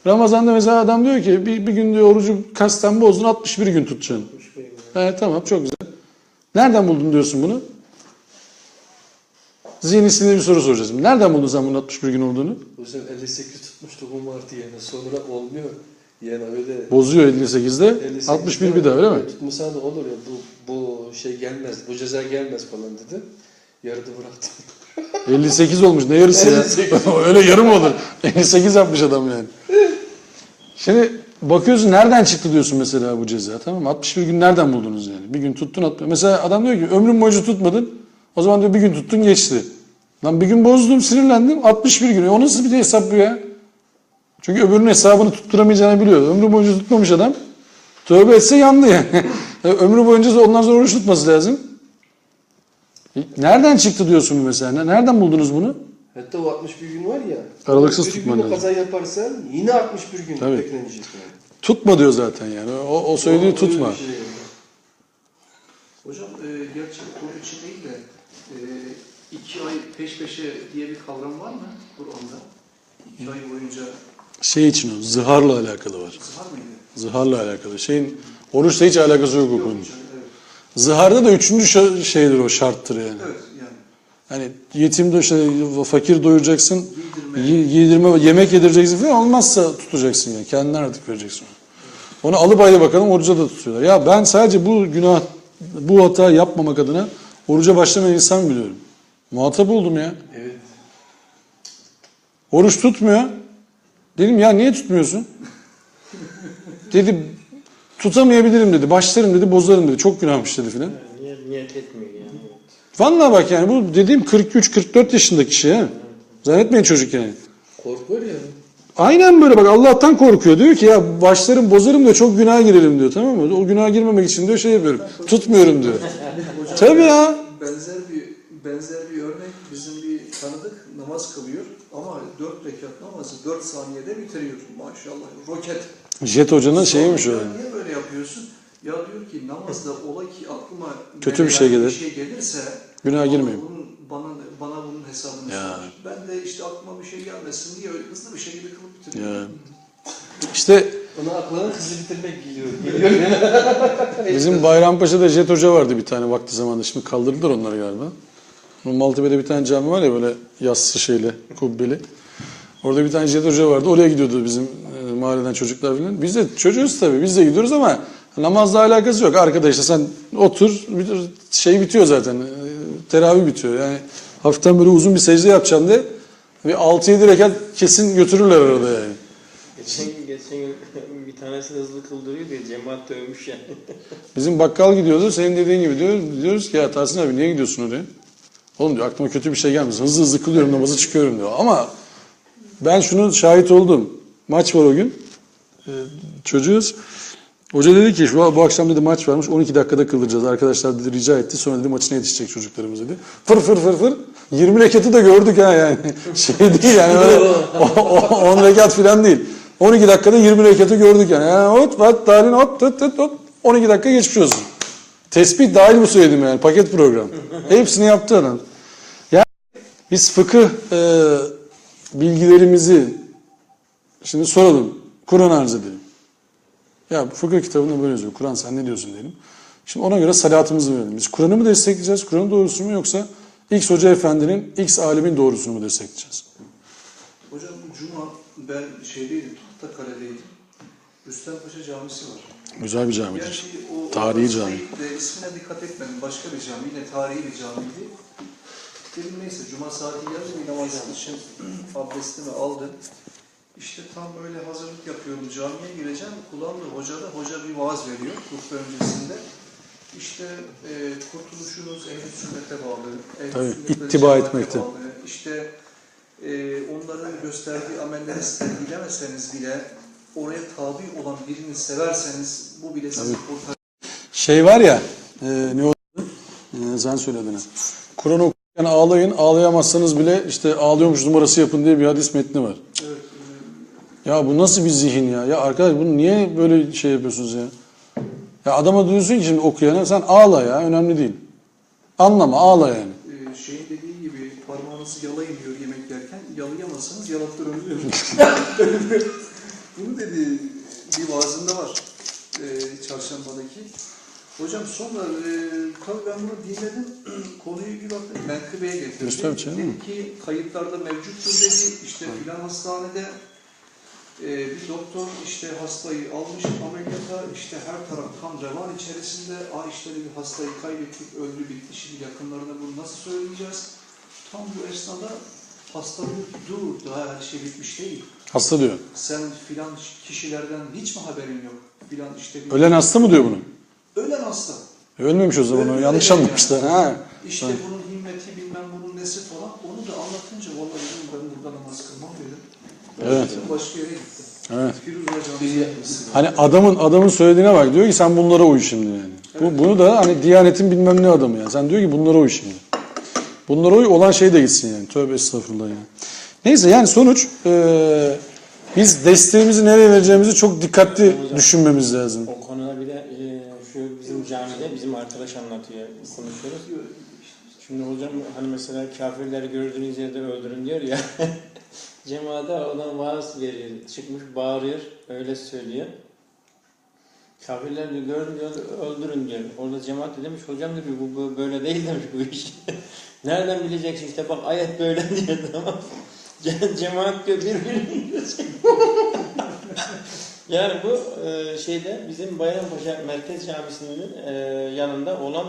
Ramazan'da mesela adam diyor ki bir gün diyor orucu kasten bozdun 61 gün tutacaksın. Tamam çok güzel. Nereden buldun diyorsun bunu? Zihnisinde bir soru soracağız. Nereden buldun sen bunun 61 gün olduğunu? Hocam 58 tutmuştu bu Mart'ı yani sonra olmuyor. Yani öyle Bozuyor 58'de. 58'de 61 bir daha öyle mi? Tutmasa da olur ya bu şey gelmez, bu ceza gelmez falan dedi. Yarıda bıraktım. 58 olmuş. Ne yarısı ya? 58. Öyle yarım olur. 58 yapmış adam yani. Şimdi bakıyorsun nereden çıktı diyorsun mesela bu ceza, tamam mı? 61 gün nereden buldunuz yani? Bir gün tuttun, mesela adam diyor ki ömrüm boyunca tutmadın. O zaman diyor bir gün tuttun geçti. Lan bir gün bozdum, sinirlendim. 61 gün. O nasıl bir hesap bu ya? Çünkü öbürünün hesabını tutturamayacağını biliyor. Ömrü boyunca tutmamış adam. Tövbe etse yandı yani. Ömrü boyunca ondan sonra oruç tutması lazım. Nereden çıktı diyorsun mesela? Nereden buldunuz bunu? Hatta o 61 gün var ya. Aralıksız bir tutman gün lazım. kaza yaparsan yine 61 gün Tabii. beklenecek yani. Tutma diyor zaten yani. O söylediği Öyle tutma. bir şey yani. Hocam gerçi oruç değil de 2 ay peş peşe diye bir kavram var mı Kur'an'da? 2 ay boyunca Şey için o, zıharla alakalı var. zihar mıydı? Zıharla alakalı. Oruçla hiç alakası yok o konunun. Evet. Zıharda da 3. şeydir o, şarttır yani. Evet yani. Hani yetim de fakir doyuracaksın, Giydirme. giydirme, yemek yedireceksin falan, olmazsa tutacaksın yani. Kendine artık vereceksin. Onu alıp ayda bakalım oruca da tutuyorlar. Ya ben sadece bu günah, bu hata yapmamak adına oruca başlamayan insan biliyorum. Muhatap oldum ya. Evet. Oruç tutmuyor. Dedim ya niye tutmuyorsun? Dedi tutamayabilirim dedi. Başlarım dedi, bozarım dedi. Çok günahmış dedi filan. Niye niyet etmiyor yani? Vallahi bak yani bu dediğim 43-44 yaşındaki şey ha. Zannetmeyin çocuk yani. Korkuyor ya. Aynen böyle bak, Allah'tan korkuyor. Diyor ki ya başlarım bozarım diyor, çok günaha girerim diyor, tamam mı? O günaha girmemek için diyor şey yapıyorum. Tutmuyorum diyor. Hocam, Tabii ya. Benzer bir örnek, bizim bir tanıdık namaz kılıyor ama 4 rekat namazı 4 saniyede bitiriyor maşallah. Roket. Jet Hoca'nın şeyiymiş o yani. Niye böyle yapıyorsun? Ya diyor ki namazda ola ki aklıma Kötü bir şey gelir. bir şey gelirse Günaha girmeyeyim. bana bunun hesabını Ya. sorar. Ben de işte aklıma bir şey gelmesin diye öyle hızlı bir şekilde kılıp bitiriyorum. Ya. İşte Ona aklına hızlı bitirmek geliyor. Geliyor. bizim Bayrampaşa'da Jet Hoca vardı bir tane vakti zamanında. Şimdi kaldırdılar onları galiba. Maltepe'de bir tane cami var ya böyle yassı şeyle, kubbeli. Orada bir tane Jet Hoca vardı. Oraya gidiyordu bizim mahalleden çocuklar falan. Biz de çocuğuz tabii. Biz de gidiyoruz ama namazla alakası yok. Arkada işte sen otur, şey bitiyor zaten. Teravih bitiyor. Yani hafiften böyle uzun bir secde yapacaksın de bir 6-7 rekat kesin götürürler arada yani. Geçen gün bir tanesi hızlı kıldırıyor diye cemaat dövmüş yani. Bizim bakkal gidiyordu. Senin dediğin gibi diyoruz ki ya Tahsin abi niye gidiyorsun oraya? Oğlum diyor aklıma kötü bir şey gelmesin. Hızlı hızlı kılıyorum, namazı çıkıyorum diyor. Ama ben şunu şahit oldum. Maç var o gün. Çocuğuz. Hoca dedi ki bu akşam dedi maç varmış, 12 dakikada kıldıracağız. Arkadaşlar dedi rica etti. Sonra dedi maçına yetişecek çocuklarımız dedi. Fır. 20 rekatı da gördük ha yani. Şey değil yani böyle 10 rekat falan değil. 12 dakikada 20 rekatı gördük yani. Yani 12 dakika geçmiş olsun. Tespih dahil bu söyledim yani, paket program. Hepsini yaptı adam. Yani biz fıkıh bilgilerimizi Şimdi soralım. Kur'an arz edelim. Ya fıkıh kitabında böyle yazıyor. Kur'an sen ne diyorsun diyelim. Şimdi ona göre salatımızı verelim. Biz Kur'an'ı mı destekleyeceğiz? Kur'an'ın doğrusunu mu yoksa X Hoca Efendi'nin, X alimin doğrusunu mu destekleyeceğiz? Hocam bu cuma ben şeydeydim, Tahtakale'deydim. Rüstem Paşa Camisi var. Güzel bir camidir. Gerçi o Tarihi cami. De, ismine dikkat etmedim. Başka bir cami. Yine tarihi bir camiydi. Dedim neyse cuma saati geldi. Bir namaz için abdestimi aldım. İşte tam böyle hazırlık yapıyorum. Camiye gireceğim. Kulağımda hoca bir vaaz veriyor. Hutbe öncesinde. İşte kurtuluşunuz ehl-i sünnete bağlı. Tabii, ittiba etmekte. Bağlı. İşte onların gösterdiği amelleri sergilemeseniz bile oraya tabi olan birini severseniz bu bile sizi kurtarır. Şey var ya, ne oldu? Sen söyledin. Kur'an okurken ağlayın, ağlayamazsanız bile işte ağlıyormuş numarası yapın diye bir hadis metni var. Evet. Ya bu nasıl bir zihin ya? Ya arkadaş bunu niye böyle şey yapıyorsunuz ya? Ya adama diyorsun ki şimdi okuyana sen ağla ya, önemli değil. Anlama, ağla yani. Şeyin dediği gibi parmağınızı yalayın diyor yemek yerken, yalayamazsanız yalattırın diyor. Bunu dediği bir vaazında var. Çarşambadaki. Hocam sonra tabii ben bunu dinledim. Konuyu bir baktım. Menkıbe'ye getirdim. Dedi ki kayıtlarda mevcuttur dedi. İşte filan hastanede bir doktor işte hastayı almış ameliyata, işte her taraf kan revan içerisinde. İşte bir hastayı kaybettik, öldü, bitti. Şimdi yakınlarına bunu nasıl söyleyeceğiz? Tam bu esnada hasta diyor ki dur daha her şey bitmiş değil. Hasta diyor. Sen filan kişilerden hiç mi haberin yok? Filan işte bir... Ölen hasta mı diyor bunu? Ölen hasta. Ölmemiş o zaman, o yanlış anlamışlar. Yani. Ha. İşte bunun himmeti bilmem bunun nesi falan. Onu da anlatınca vallahi dedim ben burada namaz kılmam dedim. Evet. Başka yere gittim. Evet. Firuz Hocam. Hani adamın söylediğine bak, diyor ki sen bunlara uy şimdi yani. Evet. Bunu da hani Diyanet'in bilmem ne adamı yani. Sen diyor ki bunlara uy şimdi. Bunlara uy, olan şey de gitsin yani. Tövbe estağfurullah yani. Neyse yani sonuç biz desteğimizi nereye vereceğimizi çok dikkatli düşünmemiz lazım. O konuda bir de şu bizim camide bizim arkadaş anlatıyor, konuşuyoruz. Şimdi hocam hani mesela kafirleri gördüğünüz yerde öldürün diyor ya. Cemaate ona vaaz veriyor, çıkmış bağırıyor, öyle söylüyor. Kafirler diyor, gördün diyor, öldürün diyor. Orada cemaat de demiş, hocam diyor, bu böyle değil demiş bu iş. Nereden bileceksin işte bak ayet böyle diyor, tamam. Cemaat diyor birbirini görecek. Yani bu şeyde bizim Bayrampaşa Merkez Camisi'nin yanında olan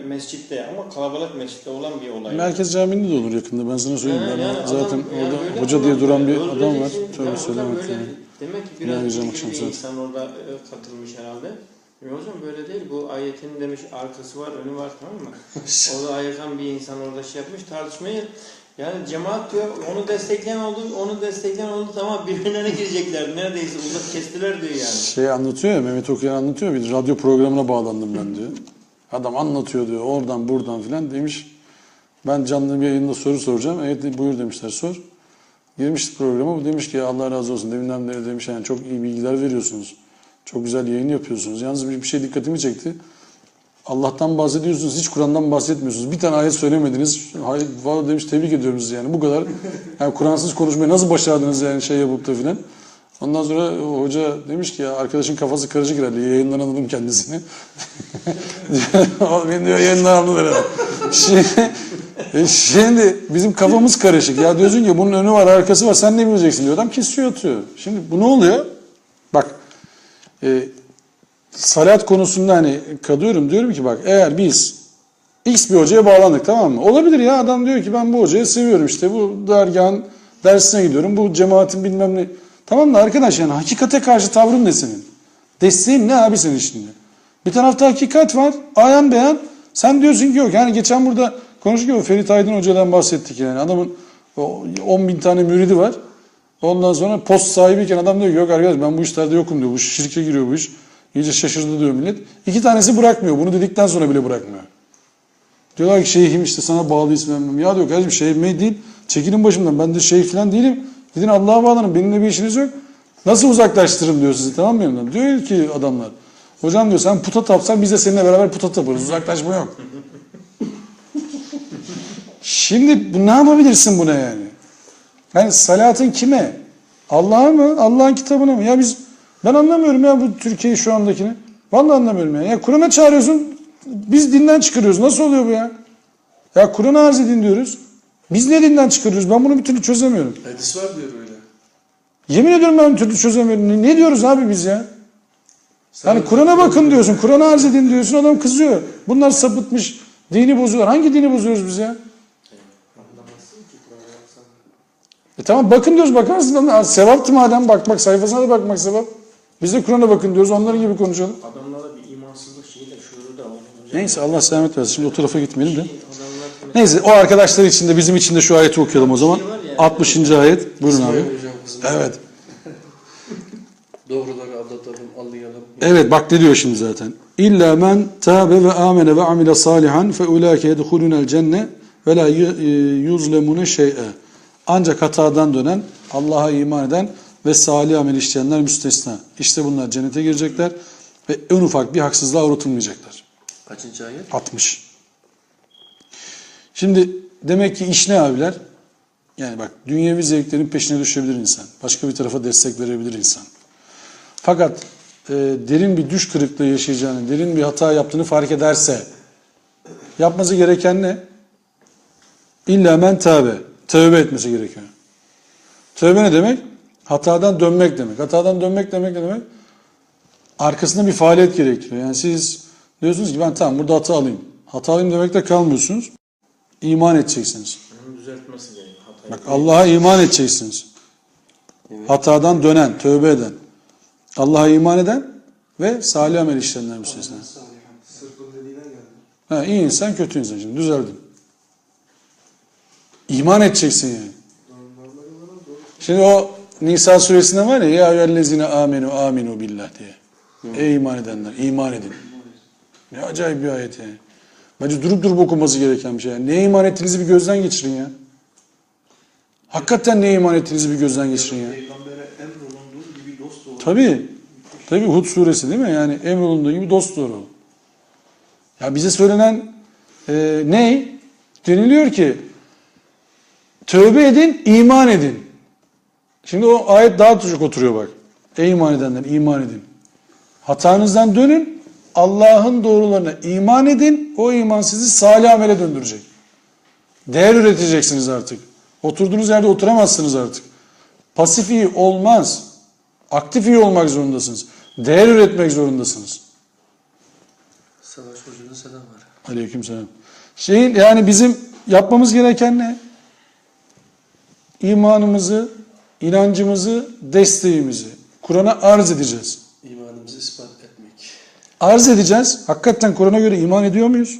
mescitte ama kalabalık mescitte olan bir olay. Merkez Camii'nde de olur yakında, ben sana söyleyeyim. Yani zaten adam, orada yani hoca diye duran bir öldüreceksin. adam var. Tövbe Yani söylemek böyle, yani. demek ki Yani biraz hocam, bilgili bir insan orada katılmış herhalde. Hocam böyle değil, bu ayetin demiş arkası var, önü var, tamam mı? Orada ayıkan bir insan orada şey yapmış, tartışmayı. Yani cemaat diyor, onu destekleyen oldu, tamam birbirine girecekler. Neredeyse uzak kestiler diyor yani. Şey anlatıyor ya, Mehmet Okuyan anlatıyor, bir radyo programına bağlandım ben diyor. Adam anlatıyor diyor, oradan buradan filan demiş. Ben canlı bir yayında soru soracağım. Evet buyur demişler, sor. Girmiş programa, bu demiş ki Allah razı olsun deminden beri demiş yani çok iyi bilgiler veriyorsunuz. Çok güzel yayın yapıyorsunuz. Yalnız bir şey dikkatimi çekti. Allah'tan bahsediyorsunuz, hiç Kur'an'dan bahsetmiyorsunuz. Bir tane ayet söylemediniz. Hayır, vallahi demiş tebrik ediyorum sizi yani. Bu kadar. Yani Kur'ansız konuşmayı nasıl başardınız yani şey yapıp da filan. Ondan sonra hoca demiş ki ya arkadaşın kafası karışık herhalde. Yayından anladım kendisini. Beni diyor yayından anladılar herhalde. Şimdi bizim kafamız karışık. Ya diyorsun ki bunun önü var, arkası var. Sen ne bileceksin diyor. Adam kesiyor atıyor. Şimdi bu ne oluyor? Bak. Salat konusunda hani kalıyorum, diyorum ki bak eğer biz X bir hocaya bağlandık, tamam mı? Olabilir ya, adam diyor ki ben bu hocayı seviyorum, işte bu dergahın dersine gidiyorum, bu cemaatin bilmem ne. Tamam da arkadaş yani hakikate karşı tavrın ne senin? Desteğin ne abi senin şimdi? Bir tarafta hakikat var, ayan beyan. Sen diyorsun ki yok. Yani geçen burada konuşurken Ferit Aydın Hoca'dan bahsettik yani. Adamın 10.000 tane müridi var. Ondan sonra post sahibiyken adam diyor ki yok arkadaş ben bu işlerde yokum diyor. Bu şirke giriyor bu iş. İyice şaşırdı diyor millet. 2 tanesi bırakmıyor. Bunu dedikten sonra bile bırakmıyor. Diyorlar ki şeyhim işte sana bağlı ismim. Ya diyor kardeşim şeyhim değil. Çekilin başımdan. Ben de şeyh falan değilim. Gidin Allah'a bağlanın. Benimle bir işiniz yok. Nasıl uzaklaştırırım diyor sizi, tamam mı yanımdan? Diyor ki adamlar. Hocam diyor sen puta tapsan biz de seninle beraber puta taparız. Uzaklaşma yok. Şimdi ne yapabilirsin buna yani? Yani salatın kime? Allah'a mı? Allah'ın kitabına mı? Ya ben anlamıyorum ya bu Türkiye'yi şu andakini. Vallahi anlamıyorum ya. Ya Kur'an'a çağırıyorsun, biz dinden çıkarıyoruz. Nasıl oluyor bu ya? Ya Kur'an'ı arz edin diyoruz. Biz ne dinden çıkarıyoruz? Ben bunu bir türlü çözemiyorum. Hadis var diyor öyle. Yemin ediyorum ben bir türlü çözemiyorum. Ne diyoruz abi biz ya? Yani Kur'an'a bakın diyorsun, Kur'an'ı arz edin diyorsun, adam kızıyor. Bunlar sapıtmış, dini bozuyorlar. Hangi dini bozuyoruz biz ya? Tamam bakın diyoruz, bakarsın ama sevaptı madem, bakmak, sayfasına da bakmak sevap. Biz de Kur'an'a bakın diyoruz, onların gibi konuşalım. Adamlarda bir imansızlık şeyi de şuuru da var. Neyse Allah selamet versin, şimdi o tarafa gitmeyelim de. Neyse o arkadaşlar için de bizim için de şu ayeti okuyalım o zaman. 60. ayet, buyurun abi. Evet. Doğruları anlatalım, anlayalım. Evet bak ne diyor şimdi zaten. İlla men tâbe ve amene ve amile salihan fe ulâke yedhulûnel cenne ve la yuzlemune şey'e. Ancak hatadan dönen, Allah'a iman eden ve salih amel işleyenler müstesna. İşte bunlar cennete girecekler ve en ufak bir haksızlığa uğratılmayacaklar. Kaçıncı ayet? 60. Şimdi demek ki iş ne abiler? Yani bak dünyevi zevklerin peşine düşebilir insan. Başka bir tarafa destek verebilir insan. Fakat derin bir düş kırıklığı yaşayacağını, derin bir hata yaptığını fark ederse yapması gereken ne? İlla men tâbe. Tövbe etmesi gerekiyor. Tövbe ne demek? Hatadan dönmek demek. Hatadan dönmek demek ne demek? Arkasında bir faaliyet gerektiriyor. Yani siz diyorsunuz ki ben tamam burada hata alayım. Hata alayım demekte kalmıyorsunuz. İman edeceksiniz. Onun düzeltmesi gerekiyor. Bak Allah'a iman edeceksiniz. Hatadan dönen, tövbe eden. Allah'a iman eden ve salih amel işleyenler müstesna. Sırpın dediğine geldi. Ha, iyi insan, kötü insan. Şimdi düzeldim. İman edeceksin yani. Şimdi o Nisa suresinde var ya ya eyyühellezine aminu billah diye. Ey iman edenler, iman edin. Ne acayip bir ayet yani. Bence durup okunması gereken bir şey. Yani neye iman ettiğinizi bir gözden geçirin ya. Hakikaten neye iman ettiğinizi bir gözden geçirin ya. Peygamber'e emrolunduğu gibi dost olur. Tabii. Tabii Hud suresi değil mi? Yani emrolunduğu gibi dost doğru. Ya bize söylenen ne? Deniliyor ki tövbe edin, iman edin. Şimdi o ayet daha çok oturuyor bak. Ey iman edenler, iman edin. Hatanızdan dönün, Allah'ın doğrularına iman edin. O iman sizi salih amele döndürecek. Değer üreteceksiniz artık. Oturduğunuz yerde oturamazsınız artık. Pasif iyi olmaz. Aktif iyi olmak zorundasınız. Değer üretmek zorundasınız. Savaş Hoca'nın selam var. Aleykümselam. Yani bizim yapmamız gereken ne? İmanımızı, inancımızı, desteğimizi Kur'an'a arz edeceğiz. İmanımızı ispat etmek. Arz edeceğiz. Hakikaten Kur'an'a göre iman ediyor muyuz?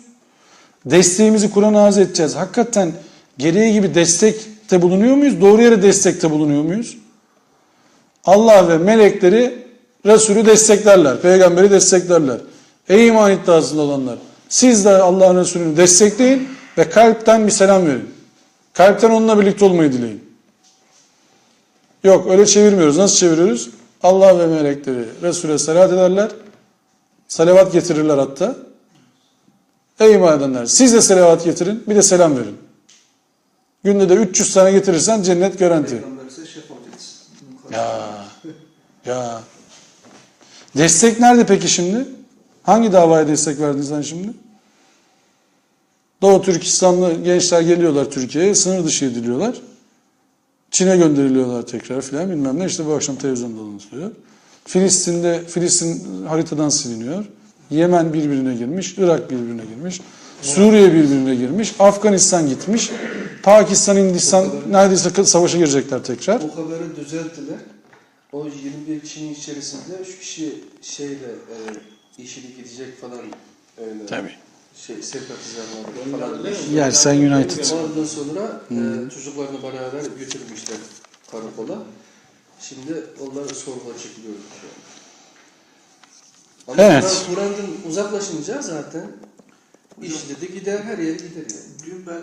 Desteğimizi Kur'an'a arz edeceğiz. Hakikaten gereği gibi destekte bulunuyor muyuz? Doğru yere destekte bulunuyor muyuz? Allah ve melekleri Resulü desteklerler. Peygamberi desteklerler. Ey iman iddiasında olanlar. Siz de Allah'ın Resulü'nü destekleyin ve kalpten bir selam verin. Kalpten onunla birlikte olmayı dileyin. Yok öyle çevirmiyoruz. Nasıl çeviriyoruz? Allah ve melekleri Resul'e salat ederler. Salavat getirirler hatta. Ey iman edenler siz de salavat getirin bir de selam verin. Günde de 300 tane getirirsen cennet garanti. Peygamber ise şefaat etsin. Ya. Destek nerede peki şimdi? Hangi davaya destek verdin sen şimdi? Doğu Türkistanlı gençler geliyorlar Türkiye'ye, sınır dışı ediliyorlar. Çin'e gönderiliyorlar tekrar filan bilmem ne. İşte bu akşam televizyonda anlatılıyor. Filistin haritadan siliniyor. Yemen birbirine girmiş, Irak birbirine girmiş, Suriye birbirine girmiş, Afganistan gitmiş, Pakistan, Hindistan neredeyse savaşa girecekler tekrar. O haberi düzelttiler. O 21 kişinin içerisinde 3 kişi işini gidecek falan öyle. Tabii. Sempatizanlar falan. Yersen United. Ondan sonra çocuklarını beraber götürmüşler karakola. Şimdi onları sorguya çekiliyor. Ama Evet. Kur'an'dan uzaklaşınca zaten iş dedi gider, her yere gider yani. Dün ben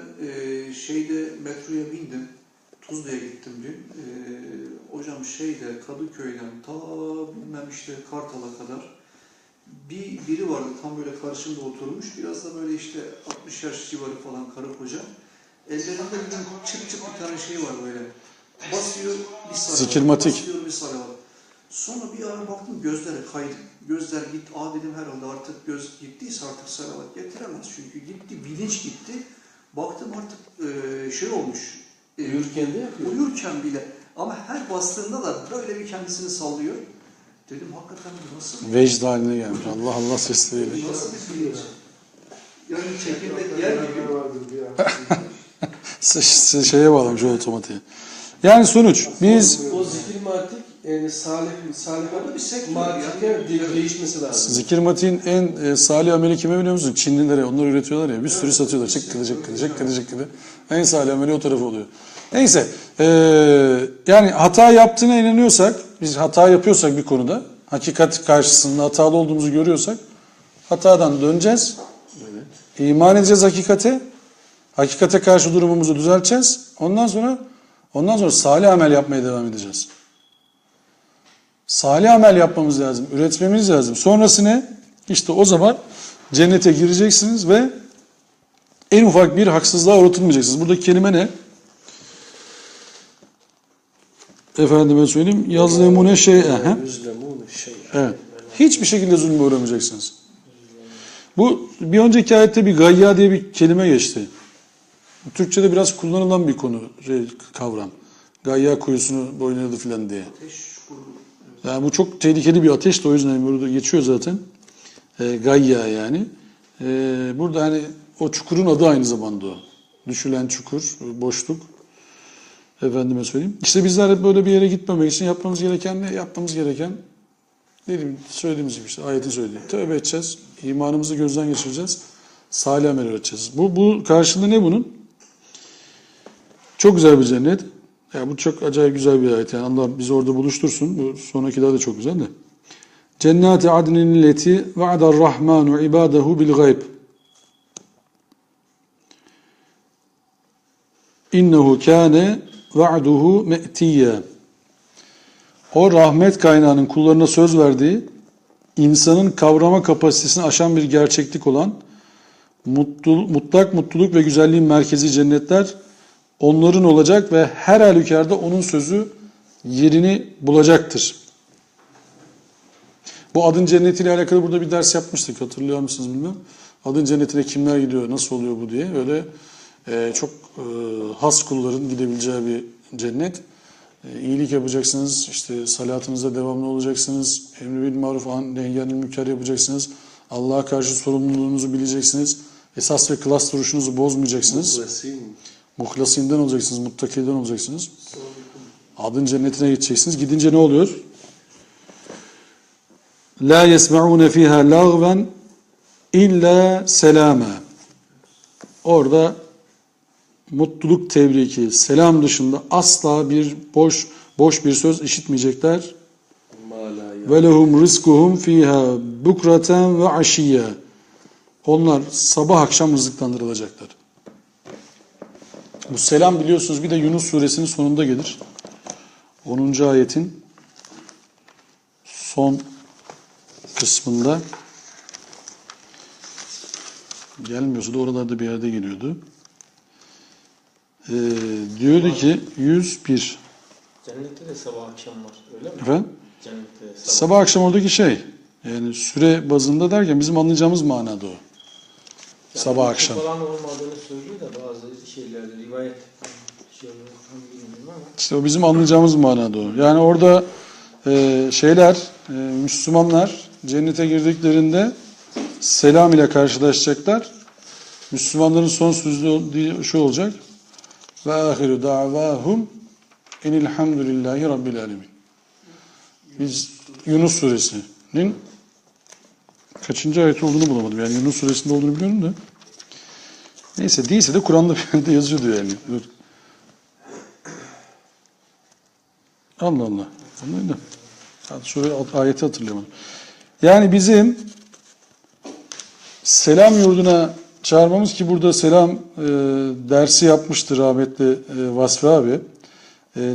metroya bindim. Tuzla'ya gittim dün. Hocam Kadıköy'den ta bilmem işte Kartal'a kadar biri vardı tam böyle karşımda oturmuş. Biraz da böyle işte 60 yaş civarı falan karı koca. Ellerinde bir çık bir tane şey var böyle. Basıyor bir salavat. Zikirmatik. Basıyor bir salavat. Sonra bir ara baktım gözlere kaydı. Gözler gitti. Dedim herhalde artık göz gittiyse artık salavat getiremez. Çünkü gitti, bilinç gitti. Baktım artık şey olmuş. Uyurken de yapıyor. Uyurken bile. Ama her bastığında da böyle bir kendisini sallıyor. Dedim hakikaten bu nasıl? Vecd haline gelmiş. Allah Allah sesleriyle. Nasıl bir bilinç? Yani çekirdek yer gibi. Şeye bağlamış o otomatiğe. Yani sonuç biz O zikir matik yani salih Orada bir sektör matikler değişmesi lazım. zikir matiğin en salih ameli kime biliyor musun? Çinlilere. Onlar üretiyorlar ya. Bir sürü satıyorlar. Çık. En salih ameli o tarafı oluyor. Neyse. Yani hata yaptığına inanıyorsak, biz hata yapıyorsak bir konuda, hakikat karşısında hatalı olduğumuzu görüyorsak, hatadan döneceğiz. İman edeceğiz hakikate. Hakikate karşı durumumuzu düzelteceğiz. Ondan sonra salih amel yapmaya devam edeceğiz. Salih amel yapmamız lazım. Üretmemiz lazım. Sonrası ne? İşte o zaman cennete gireceksiniz ve en ufak bir haksızlığa uğratılmayacaksınız. Buradaki kelime ne? Efendime söyleyeyim. Yazlemune şey'e. Evet. Hiçbir şekilde zulme uğramayacaksınız. Bu bir önceki ayette bir gayya diye bir kelime geçti. Türkçe'de biraz kullanılan bir kavram. Gayya kuyusunu boyladı filan diye. Yani bu çok tehlikeli bir ateş de o yüzden burada geçiyor zaten. Gayya yani. Burada hani o çukurun adı aynı zamanda o. Düşülen çukur, boşluk. Efendime söyleyeyim. İşte bizler hep böyle bir yere gitmemek için yapmamız gereken ne? Yapmamız gereken söylediğimiz gibi işte ayetin söylediği. Tövbe edeceğiz. İmanımızı gözden geçireceğiz. Salih amel öğreteceğiz. Bu karşılığında ne bunun? Çok güzel bir cennet. Ya bu çok acayip güzel bir ayet. Yani Allah bizi orada buluştursun. Bu sonrakiler de çok güzel de. Cennati adnin leti va'dar rahmanu ibadahu bil gayb. İnnehu kâne va'duhu me'tiyye. O rahmet kaynağının kullarına söz verdiği, insanın kavrama kapasitesini aşan bir gerçeklik olan mutlak mutluluk ve güzelliğin merkezi cennetler onların olacak ve her halükarda onun sözü yerini bulacaktır. Bu adın cennetiyle alakalı burada bir ders yapmıştık. Hatırlıyor musunuz bilmem. Adın cennetine kimler gidiyor, nasıl oluyor bu diye. Öyle çok has kulların gidebileceği bir cennet. İyilik yapacaksınız, işte salatınıza devamlı olacaksınız, emri bil maruf nehyanil münker yapacaksınız, Allah'a karşı sorumluluğunuzu bileceksiniz, esas ve klas duruşunuzu bozmayacaksınız. Muhlasinden olacaksınız, muttakiden olacaksınız. Adın cennetine gideceksiniz. Gidince ne oluyor? La yesma'une fiha lagven illa selama. Orada mutluluk tebriki, selam dışında asla bir boş bir söz işitmeyecekler. Ve lehum rizkuhum fiha bukraten ve aşiyye. Onlar sabah akşam rızıklandırılacaklar. Bu selam biliyorsunuz bir de Yunus suresinin sonunda gelir. 10. ayetin son kısmında gelmiyorsa da oralarda bir yerde geliyordu. Diyordu ki 101. Cennette de sabah akşam var öyle mi? Efendim? Cennette Sabah akşam oradaki şey. Yani süre bazında derken bizim anlayacağımız manada o. Sabah akşam. Falan olmadığını söylüyor da bazı şeylerde rivayet şey oluyor, bilmiyorum ama. İşte o bizim anlayacağımız manada o. Yani orada Müslümanlar cennete girdiklerinde selam ile karşılaşacaklar. Müslümanların son sözü şu olacak. Ve ahiru da'vahum enilhamdülillahi rabbil alemin. Biz Yunus suresinin kaçıncı ayet olduğunu bulamadım. Yani Yunus suresinde olduğunu biliyorum da. Neyse değilse de Kur'an'da bir yerde yazıyordu yani. Dur. Allah Allah. Anlayın da. Ayeti hatırlayamadım. Yani bizim selam yurduna çağırmamız ki burada selam dersi yapmıştı rahmetli Vasfi abi.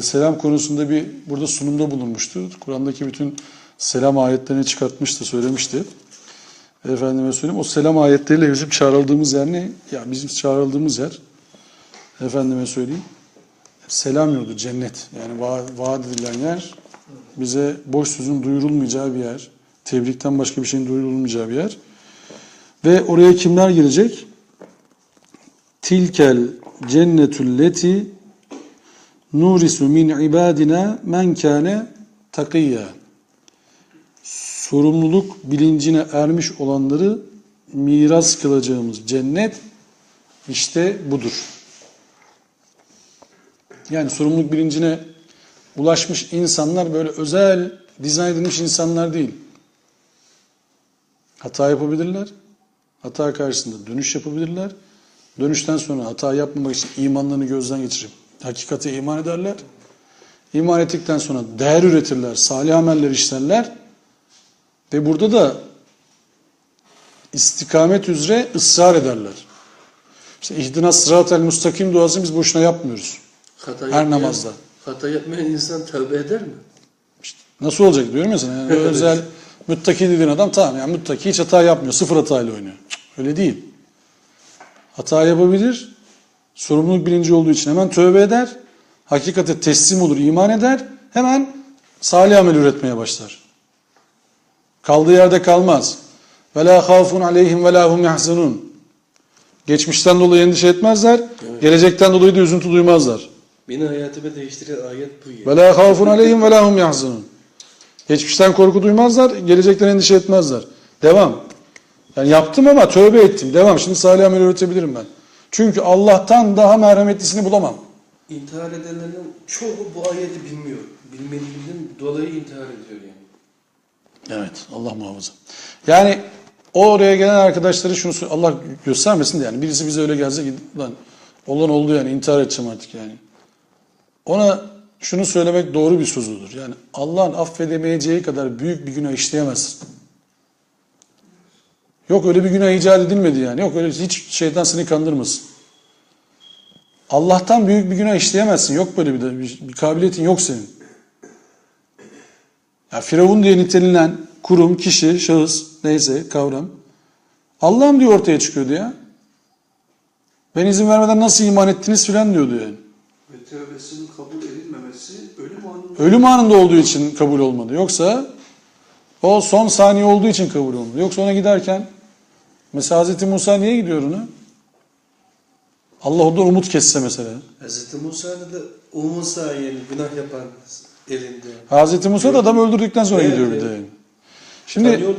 Selam konusunda burada sunumda bulunmuştu. Kur'an'daki bütün selam ayetlerini çıkartmıştı, söylemişti. Efendime söyleyeyim. O selam ayetleriyle bizim çağrıldığımız yer ne? Ya bizim çağrıldığımız yer efendime söyleyeyim. selam yurdu, cennet. Yani vaat edilen yer bize boş sözün duyurulmayacağı bir yer. Tebrikten başka bir şeyin duyurulmayacağı bir yer. Ve oraya kimler girecek? Tilkel cennetül leti nurisu min ibadina men kâne takiyya. Sorumluluk bilincine ermiş olanları miras kılacağımız cennet işte budur. Yani sorumluluk bilincine ulaşmış insanlar böyle özel dizayn edilmiş insanlar değil. Hata yapabilirler. Hata karşısında dönüş yapabilirler. Dönüşten sonra hata yapmamak için imanlarını gözden geçirip hakikate iman ederler. İman ettikten sonra değer üretirler, salih ameller işlerler. Ve burada da istikamet üzere ısrar ederler. İşte ihdinas sıratel müstakim duasını biz boşuna yapmıyoruz. Her namazda. Hata yapmayan insan tövbe eder mi? İşte nasıl olacak diyorum ya sana. Yani özel müttaki dediğin adam tamam yani müttaki hiç hata yapmıyor. Sıfır hatayla oynuyor. Öyle değil. Hata yapabilir. Sorumluluk bilinci olduğu için hemen tövbe eder. Hakikate teslim olur, iman eder. Hemen salih amel üretmeye başlar. Kaldığı yerde kalmaz. وَلَا خَافٌ عَلَيْهِمْ وَلَا هُمْ يَحْزَنُونَ. Geçmişten dolayı endişe etmezler. Evet. Gelecekten dolayı da üzüntü duymazlar. Beni hayatımı değiştiren ayet bu ya. وَلَا خَافٌ عَلَيْهِمْ وَلَا هُمْ يَحْزَنُونَ. Geçmişten korku duymazlar. Gelecekten endişe etmezler. Devam. Yani yaptım ama tövbe ettim. Devam. Şimdi salih amel üretebilirim ben. Çünkü Allah'tan daha merhametlisini bulamam. İntihar edenlerin çoğu bu ayeti bilmiyor. Bilmediğinden dolayı intihar ediyor yani. Evet. Allah muhafaza. Yani oraya gelen arkadaşları şunu Allah göstermesin de yani birisi bize öyle gelse lan olan oldu yani intihar edeceğim artık yani. Ona şunu söylemek doğru bir sözüdür. Yani Allah'ın affedemeyeceği kadar büyük bir günah işleyemezsin. Yok öyle bir günah icat edilmedi yani. Yok öyle hiç şeytan seni kandırmasın. Allah'tan büyük bir günah işleyemezsin. Yok böyle bir kabiliyetin yok senin. Ya Firavun diye nitelenen kurum, kişi, şahıs, neyse kavram. Allah'ım diyor ortaya çıkıyordu ya. Ben izin vermeden nasıl iman ettiniz filan diyordu yani. Ve tövbesinin kabul edilmemesi ölüm anında olduğu için kabul olmadı. Yoksa o son saniye olduğu için kabul olmadı. Yoksa ona giderken mesela Hazreti Musa niye gidiyor ona? Allah ondan umut kesse mesela. Hazreti Musa'da da o Musa yani günah yapan elinde. Hazreti Musa da adam öldürdükten sonra gidiyor bir de yani. Şimdi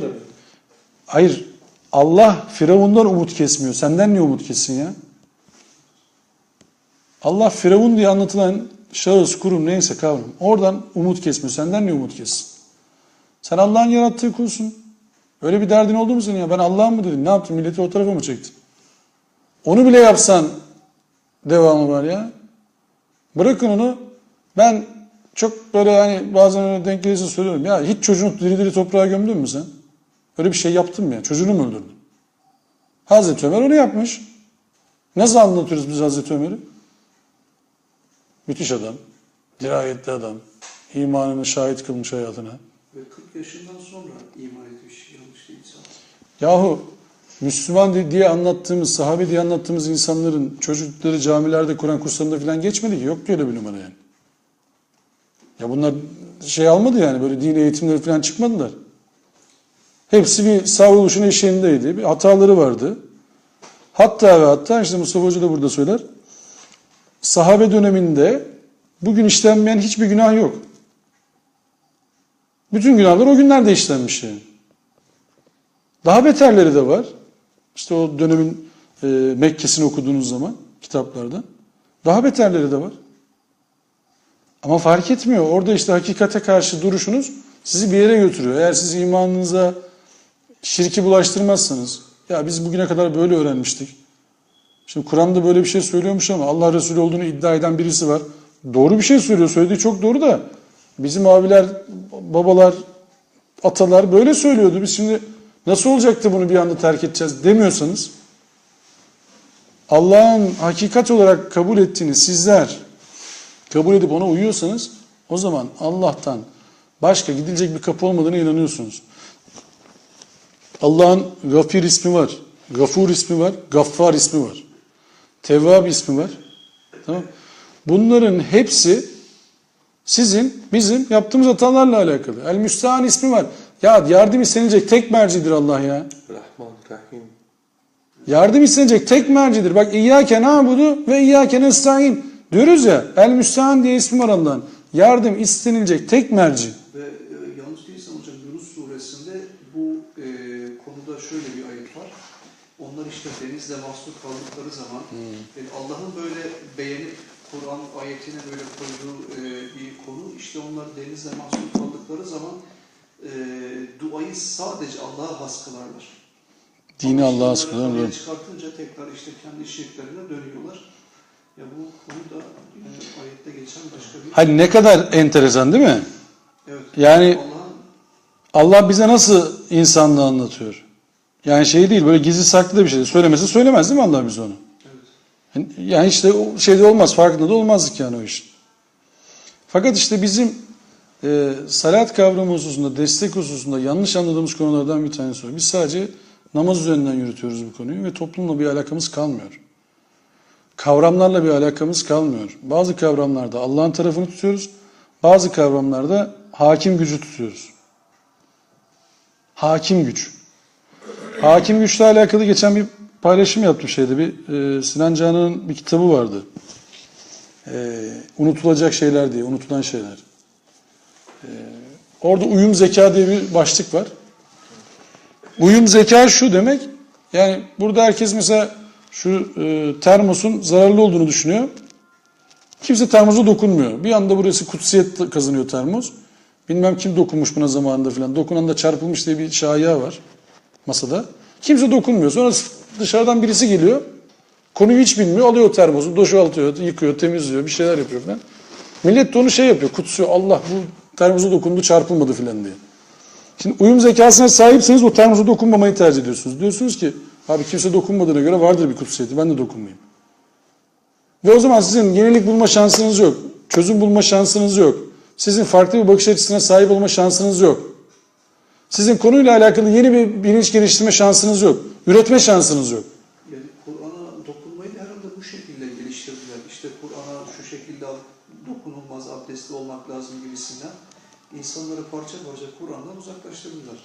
hayır Allah Firavundan umut kesmiyor. Senden niye umut kessin ya? Allah Firavun diye anlatılan şahıs, kurum neyse kavram. Oradan umut kesmiyor. Senden niye umut kessin? Sen Allah'ın yarattığı kulsun. Öyle bir derdin oldu mu senin ya? Ben Allah'ım mı dedin? Ne yaptın? Milleti o tarafa mı çektin? Onu bile yapsan devamı var ya. Bırakın onu. Ben çok böyle hani bazen öyle denk gelirse söylüyorum. Ya hiç çocuğunu diri diri toprağa gömdün mü sen? Öyle bir şey yaptın mı ya? Çocuğunu mu öldürdün? Hazreti Ömer onu yapmış. Nasıl anlatıyoruz biz Hazreti Ömer'i? Müthiş adam. Dirayetli adam. İmanını şahit kılmış hayatına. Ve 40 yaşından sonra iman etmiş yanlış değilse. Yahu Müslüman diye anlattığımız, sahabe diye anlattığımız insanların çocukları camilerde, Kur'an kurslarında falan geçmedi ki. Yok ki öyle bir numara yani. Ya bunlar şey almadı yani böyle din eğitimleri falan çıkmadılar. Hepsi bir savruluşun eşiğindeydi. Bir hataları vardı. Hatta ve hatta işte Mustafa Hoca da burada söyler. Sahabe döneminde bugün işlenmeyen hiçbir günah yok. Bütün günahlar o günlerde işlenmiş yani. Daha beterleri de var. İşte o dönemin Mekke'sini okuduğunuz zaman kitaplarda. Daha beterleri de var. Ama fark etmiyor. Orada işte hakikate karşı duruşunuz sizi bir yere götürüyor. Eğer siz imanınıza şirki bulaştırmazsanız, ya biz bugüne kadar böyle öğrenmiştik. Şimdi Kur'an'da böyle bir şey söylüyormuş ama Allah Resulü olduğunu iddia eden birisi var. Doğru bir şey söylüyor. Söylediği çok doğru da bizim abiler, babalar, atalar böyle söylüyordu. Biz şimdi nasıl olacaktı bunu bir anda terk edeceğiz demiyorsanız, Allah'ın hakikat olarak kabul ettiğini sizler kabul edip ona uyuyorsanız, o zaman Allah'tan başka gidilecek bir kapı olmadığına inanıyorsunuz. Allah'ın Gafir ismi var, Gafur ismi var, Gaffar ismi var, Tevvab ismi var. Tamam? Bunların hepsi sizin, bizim yaptığımız hatalarla alakalı. El Müstehan ismi var. Ya yardım istenilecek tek mercidir Allah ya. Rahman, Rahim. Yardım istenecek tek mercidir. Bak İyyâke na'budu ve İyyâke nestaîn diyoruz ya. El Müstehan diye ismi var Allah'ın. Yardım istenilecek tek merci. Ve yanlış değilsem hocam Yunus suresinde bu konuda şöyle bir ayet var. Onlar işte denizle mahsur kaldıkları zaman Allah'ın böyle beğenip Kur'an ayetine böyle koyduğu bir konu. İşte onlar denizle mahsur kaldıkları zaman duayı sadece Allah'a has kılarlar. Dini Ama Allah'a has işte kılarlar. onları çıkartınca tekrar işte kendi şirklerine dönüyorlar. Ya bu konu da ayette geçen başka bir... Hani ne kadar enteresan değil mi? Evet. Yani Allah'ın Allah bize nasıl insanlığı anlatıyor? Yani şey değil, böyle gizli saklı da bir şey. Söylemesi söylemez değil mi Allah bize onu? evet. Yani işte o şeyde olmaz, farkında da olmazdık yani o işin. Fakat işte bizim salat kavramı hususunda, destek hususunda yanlış anladığımız konulardan bir tanesi o. Biz sadece namaz üzerinden yürütüyoruz bu konuyu ve toplumla bir alakamız kalmıyor. Kavramlarla bir alakamız kalmıyor. Bazı kavramlarda Allah'ın tarafını tutuyoruz, bazı kavramlarda hakim gücü tutuyoruz. Hakim güç. Hakim güçle alakalı geçen bir paylaşım yaptım şeyde. Sinan Canan'ın bir kitabı vardı. Unutulacak şeyler diye, unutulan şeyler. Orada uyum zeka diye bir başlık var. Uyum zeka şu demek, yani burada herkes mesela şu termosun zararlı olduğunu düşünüyor. Kimse termosa dokunmuyor. Bir anda burası kutsiyet kazanıyor termos. Bilmem kim dokunmuş buna zamanında falan. Dokunan da çarpılmış diye bir şaya var masada. Kimse dokunmuyor. Sonra dışarıdan birisi geliyor. Konuyu hiç bilmiyor. Alıyor termosu, boşaltıyor, yıkıyor, temizliyor, bir şeyler yapıyor falan. Millet de onu şey yapıyor, kutsuyor. Allah bu termosa dokundu, çarpılmadı falan diye. Şimdi uyum zekasına sahipseniz o termosa dokunmamayı tercih ediyorsunuz. Diyorsunuz ki abi kimse dokunmadığına göre vardır bir kutsiyeti, ben de dokunmayayım. Ve o zaman sizin yenilik bulma şansınız yok. Çözüm bulma şansınız yok. Sizin farklı bir bakış açısına sahip olma şansınız yok. Sizin konuyla alakalı yeni bir bilinç geliştirme şansınız yok. Üretme şansınız yok. Yani Kur'an'a dokunmayı da herhalde bu şekilde geliştirdiler. İşte Kur'an'a şu şekilde dokunulmaz, abdestli olmak lazım gibisinden insanları parça parça Kur'an'dan uzaklaştırdılar.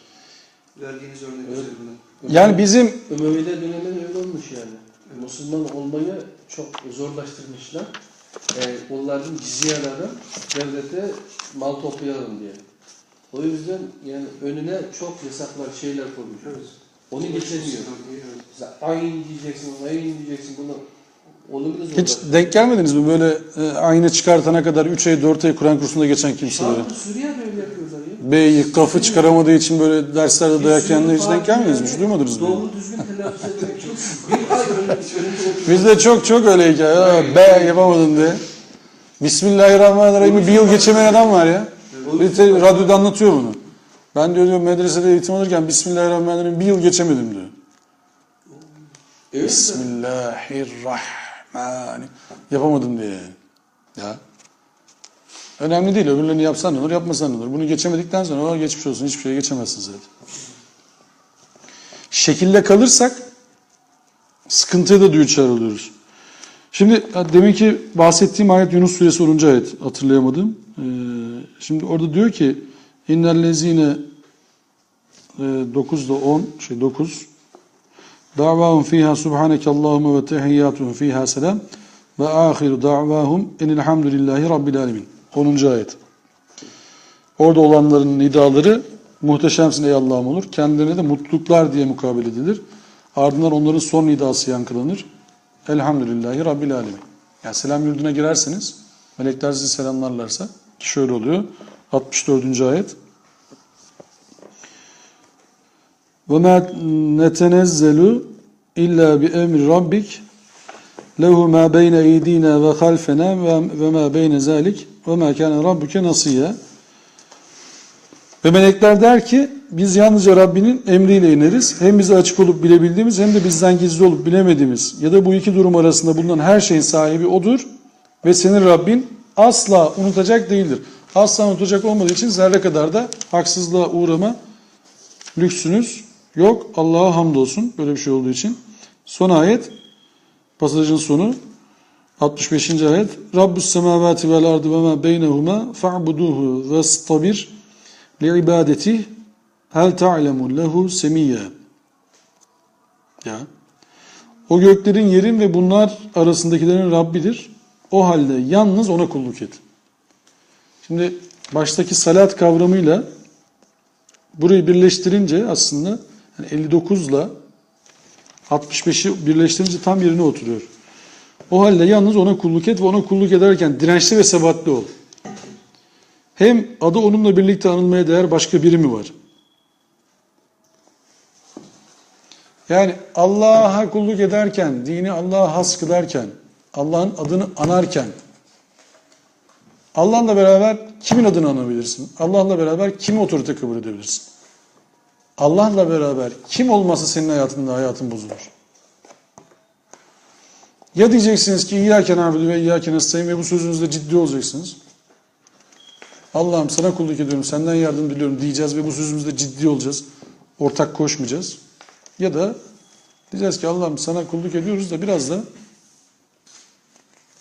Verdiğiniz örnek üzerinden. Yani bizim Ömeviler döneminde öyle olmuş yani. Müslüman olmayı çok zorlaştırmışlar. Onların cizyeleri devlete mal toplayalım diye. O yüzden yani önüne çok yasaklar, şeyler koymuş. Evet. Onu geçemiyor. Ayin diyeceksin, bunu onu bile hiç zorlaştırıyor. denk gelmediniz mi böyle aynı çıkartana kadar 3 ay 4 ay Kur'an kursunda geçen kimseleri? Şu anda Suriye'de öyle yapıyorlar ya. Bey kafı çıkaramadığı için böyle derslerde dayak yiyenler hiç denk gelmediniz mi? Hiç duymadınız mı? Doğru düzgün telaffuz etmek için bir ay önünde oturuyor. Bizde çok öyle hikaye. Be yapamadın diye. Bismillahirrahmanirrahim bir yıl geçemeyen adam var ya. Bir de radyoda anlatıyor bunu. Ben diyor medresede eğitim alırken Bismillahirrahmanirrahim bir yıl geçemedim diyor. Bismillahirrahmanirrahim. Yapamadım diye. Ya. Önemli değil. Öbürlerini yapsan ne olur, yapmasan ne olur. Bunu geçemedikten sonra geçmiş olsun. Hiçbir şeye geçemezsin zaten. Şekilde kalırsak sıkıntıya da düçar oluyoruz. Şimdi demin ki bahsettiğim ayet Yunus suresi 10. ayet, hatırlayamadım. Şimdi orada diyor ki innellezine 9'da 10 9 davahum fiha subhaneke allahumma ve tehiyyatuhum fiha selam ve ahiru davahum enilhamdülillahi rabbil alemin. 10. ayet. Orada olanların nidaları muhteşemsin ey Allah'ım olur. Kendilerine de mutluluklar diye mukabele edilir. Ardından onların son nidası yankılanır. Elhamdülillahi Rabbil Alemin. Yani selam yurduna girerseniz, melekler sizi selamlarlarsa, ki şöyle oluyor, 64. ayet. وَمَا نَتَنَزَّلُ اِلَّا بِاَمْرِ رَبِّكَ لَهُ مَا بَيْنَ اَيْد۪ينَا وَخَلْفَنَا وَمَا بَيْنَ ذَٰلِكَ وَمَا كَانَ رَبُّكَ نَصِيًّا. Ve melekler der ki biz yalnızca Rabbinin emriyle ineriz. Hem bize açık olup bilebildiğimiz hem de bizden gizli olup bilemediğimiz ya da bu iki durum arasında bulunan her şeyin sahibi O'dur. Ve senin Rabbin asla unutacak değildir. Asla unutacak olmadığı için zerre kadar da haksızlığa uğrama lüksünüz yok. Allah'a hamdolsun böyle bir şey olduğu için. Son ayet, pasajın sonu. 65. ayet. Rabbus semavati vel ardı ve ma beynehuma fa'buduhu vestabir li'ibadetih hel ta'lemu lehu semiyya. Ya. O göklerin, yerin ve bunlar arasındakilerin Rabbidir. O halde yalnız ona kulluk et. Şimdi baştaki salat kavramıyla burayı birleştirince aslında yani 59 ile 65'i birleştirince tam yerine oturuyor. O halde yalnız ona kulluk et ve ona kulluk ederken dirençli ve sebatli ol. Hem adı onunla birlikte anılmaya değer başka biri mi var? Yani Allah'a kulluk ederken, dini Allah'a has kılarken, Allah'ın adını anarken, Allah'la beraber kimin adını anabilirsin? Allah'la beraber kimi otorite kabul edebilirsin? Allah'la beraber kim olmasa senin hayatın bozulur. Ya diyeceksiniz ki İyyâke na'budu ve İyyâke nestaîn ve bu sözünüzde ciddi olacaksınız. Allah'ım sana kulluk ediyorum, senden yardım diliyorum diyeceğiz ve bu sözümüzde ciddi olacağız. Ortak koşmayacağız. Ya da diyeceğiz ki Allah'ım sana kulluk ediyoruz da biraz da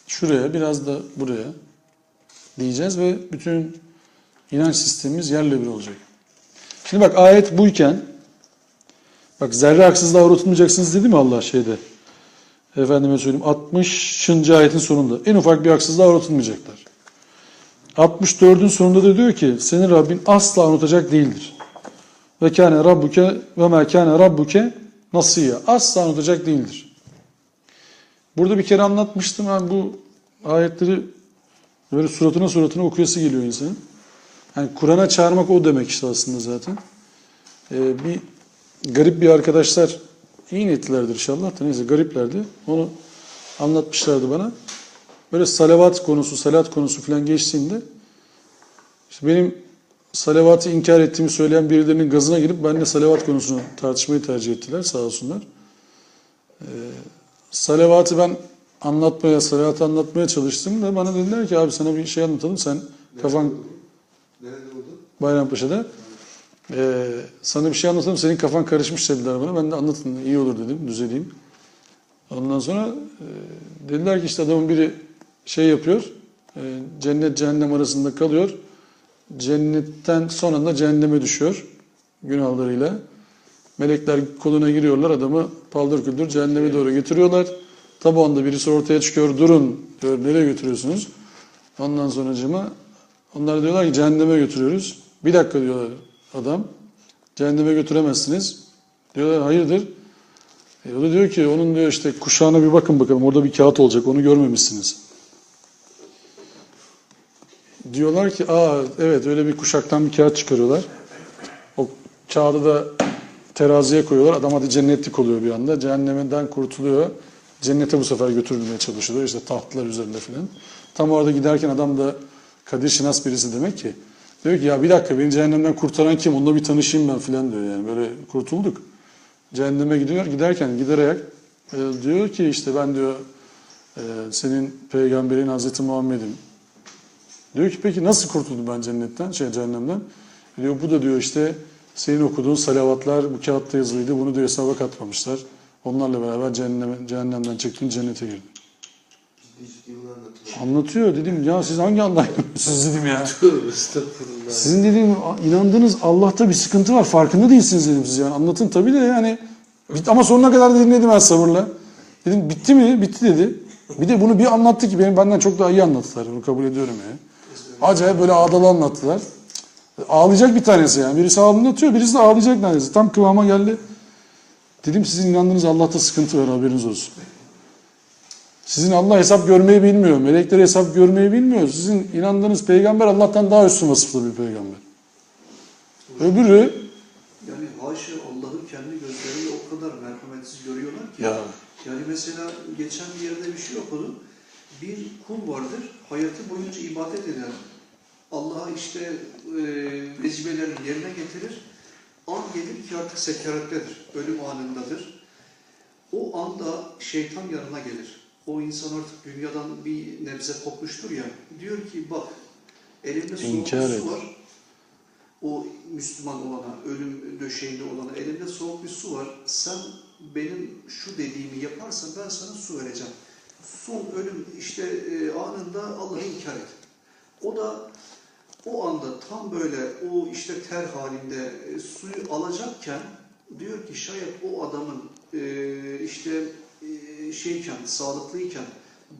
şuraya, biraz da buraya diyeceğiz ve bütün inanç sistemimiz yerle bir olacak. Şimdi bak ayet buyken, bak zerre haksızlığa uğratılmayacaksınız dedi mi Allah şeyde? Efendime söyleyeyim 60. ayetin sonunda. En ufak bir haksızlığa uğratılmayacaklar. 64'ün sonunda da diyor ki senin Rabbin asla unutacak değildir. Ve kâne rabbuke ve mâ kâne rabbuke nasiyya. Asla unutacak değildir. Burada bir kere anlatmıştım. Ben bu ayetleri böyle suratına okuyası geliyor insanın. Yani Kur'an'a çağırmak o demek işte aslında zaten. Bir garip bir arkadaşlar iyi niyetlilerdir inşallah da neyse gariplerdi. Onu anlatmışlardı bana. Böyle salavat konusu, salat konusu falan geçtiğinde işte benim salavatı inkar ettiğimi söyleyen birilerinin gazına girip benimle salavat konusunu tartışmayı tercih ettiler sağ olsunlar. Salavatı ben salatı anlatmaya çalıştım da bana dediler ki abi sana bir şey anlatalım sen kafan Nerede oldu? Bayrampaşa'da sana bir şey anlatalım senin kafan karışmış dediler bana. Ben de anlatın iyi olur dedim düzeleyim. Ondan sonra dediler ki işte adamın biri şey yapıyor cennet cehennem arasında kalıyor. Cennetten sonunda cehenneme düşüyor günahlarıyla. Melekler koluna giriyorlar adamı paldır küldür cehenneme doğru getiriyorlar. Tabi onda birisi ortaya çıkıyor durun diyor nereye götürüyorsunuz? Ondan sonracığıma onlar diyorlar ki cehenneme götürüyoruz. Bir dakika diyorlar adam. Cehenneme götüremezsiniz. Diyorlar hayırdır? O da diyor ki onun diyor işte kuşağına bir bakın bakalım orada bir kağıt olacak onu görmemişsiniz. Diyorlar ki evet öyle bir kuşaktan bir kağıt çıkarıyorlar. O kağıdı da teraziye koyuyorlar. Adam hadi cennetlik oluyor bir anda. Cehennemden kurtuluyor. Cennete bu sefer götürülmeye çalışılıyor. İşte tahtlar üzerinde filan. Tam orada giderken adam da Kadir Şinas birisi demek ki. Diyor ki ya bir dakika beni cehennemden kurtaran kim? Onunla bir tanışayım ben filan diyor yani. Böyle kurtulduk. Cehenneme gidiyor. Giderken giderek diyor ki işte ben diyor senin peygamberin Hazreti Muhammed'im. Diyor ki peki nasıl kurtuldum ben cehennemden? Diyor bu da diyor işte senin okuduğun salavatlar bu kağıtta yazılıydı. Bunu diyor hesaba katmamışlar. Onlarla beraber cehennemden çıktın cennete girdin. Anlatıyor dedim ya siz hangi Allah'a inanıyorsunuz dedim ya. Sizin dedim inandığınız Allah'ta bir sıkıntı var farkında değilsiniz dedim siz yani anlatın tabii de yani ama sonuna kadar da dinledim ben sabırla. Dedim bitti mi? Bitti dedi. Bir de bunu bir anlattı ki benden çok daha iyi anlattılar. Bunu kabul ediyorum ya. Acayip böyle ağdalı anlattılar. Ağlayacak bir tanesi yani. Birisi anlatıyor, birisi de ağlayacak tanesi. Tam kıvama geldi. Dedim sizin inandığınız Allah'ta sıkıntı var haberiniz olsun. Sizin Allah hesap görmeyi bilmiyor. Melekler hesap görmeyi bilmiyor. Sizin inandığınız peygamber Allah'tan daha üstün vasıflı bir peygamber. Öbürü Yani haşa Allah'ın kendi gözleriyle o kadar merhametsiz görüyorlar ki. ya Yani mesela geçen bir yerde bir şey okudum. Bir kul vardır, hayatı boyunca ibadet eder. Allah'a işte vecibelerini yerine getirir. An gelir ki artık sekarattedir, ölüm anındadır. O anda şeytan yanına gelir. O insan artık dünyadan bir nebze kopmuştur ya. Diyor ki bak, elimde soğuk bir su var. O Müslüman olana, ölüm döşeğinde olana elimde soğuk bir su var. Sen benim şu dediğimi yaparsan ben sana su vereceğim. son ölüm işte anında Allah'ı inkar et. O da o anda tam böyle o işte ter halinde suyu alacakken diyor ki şayet o adamın işte şeyken, sağlıklıyken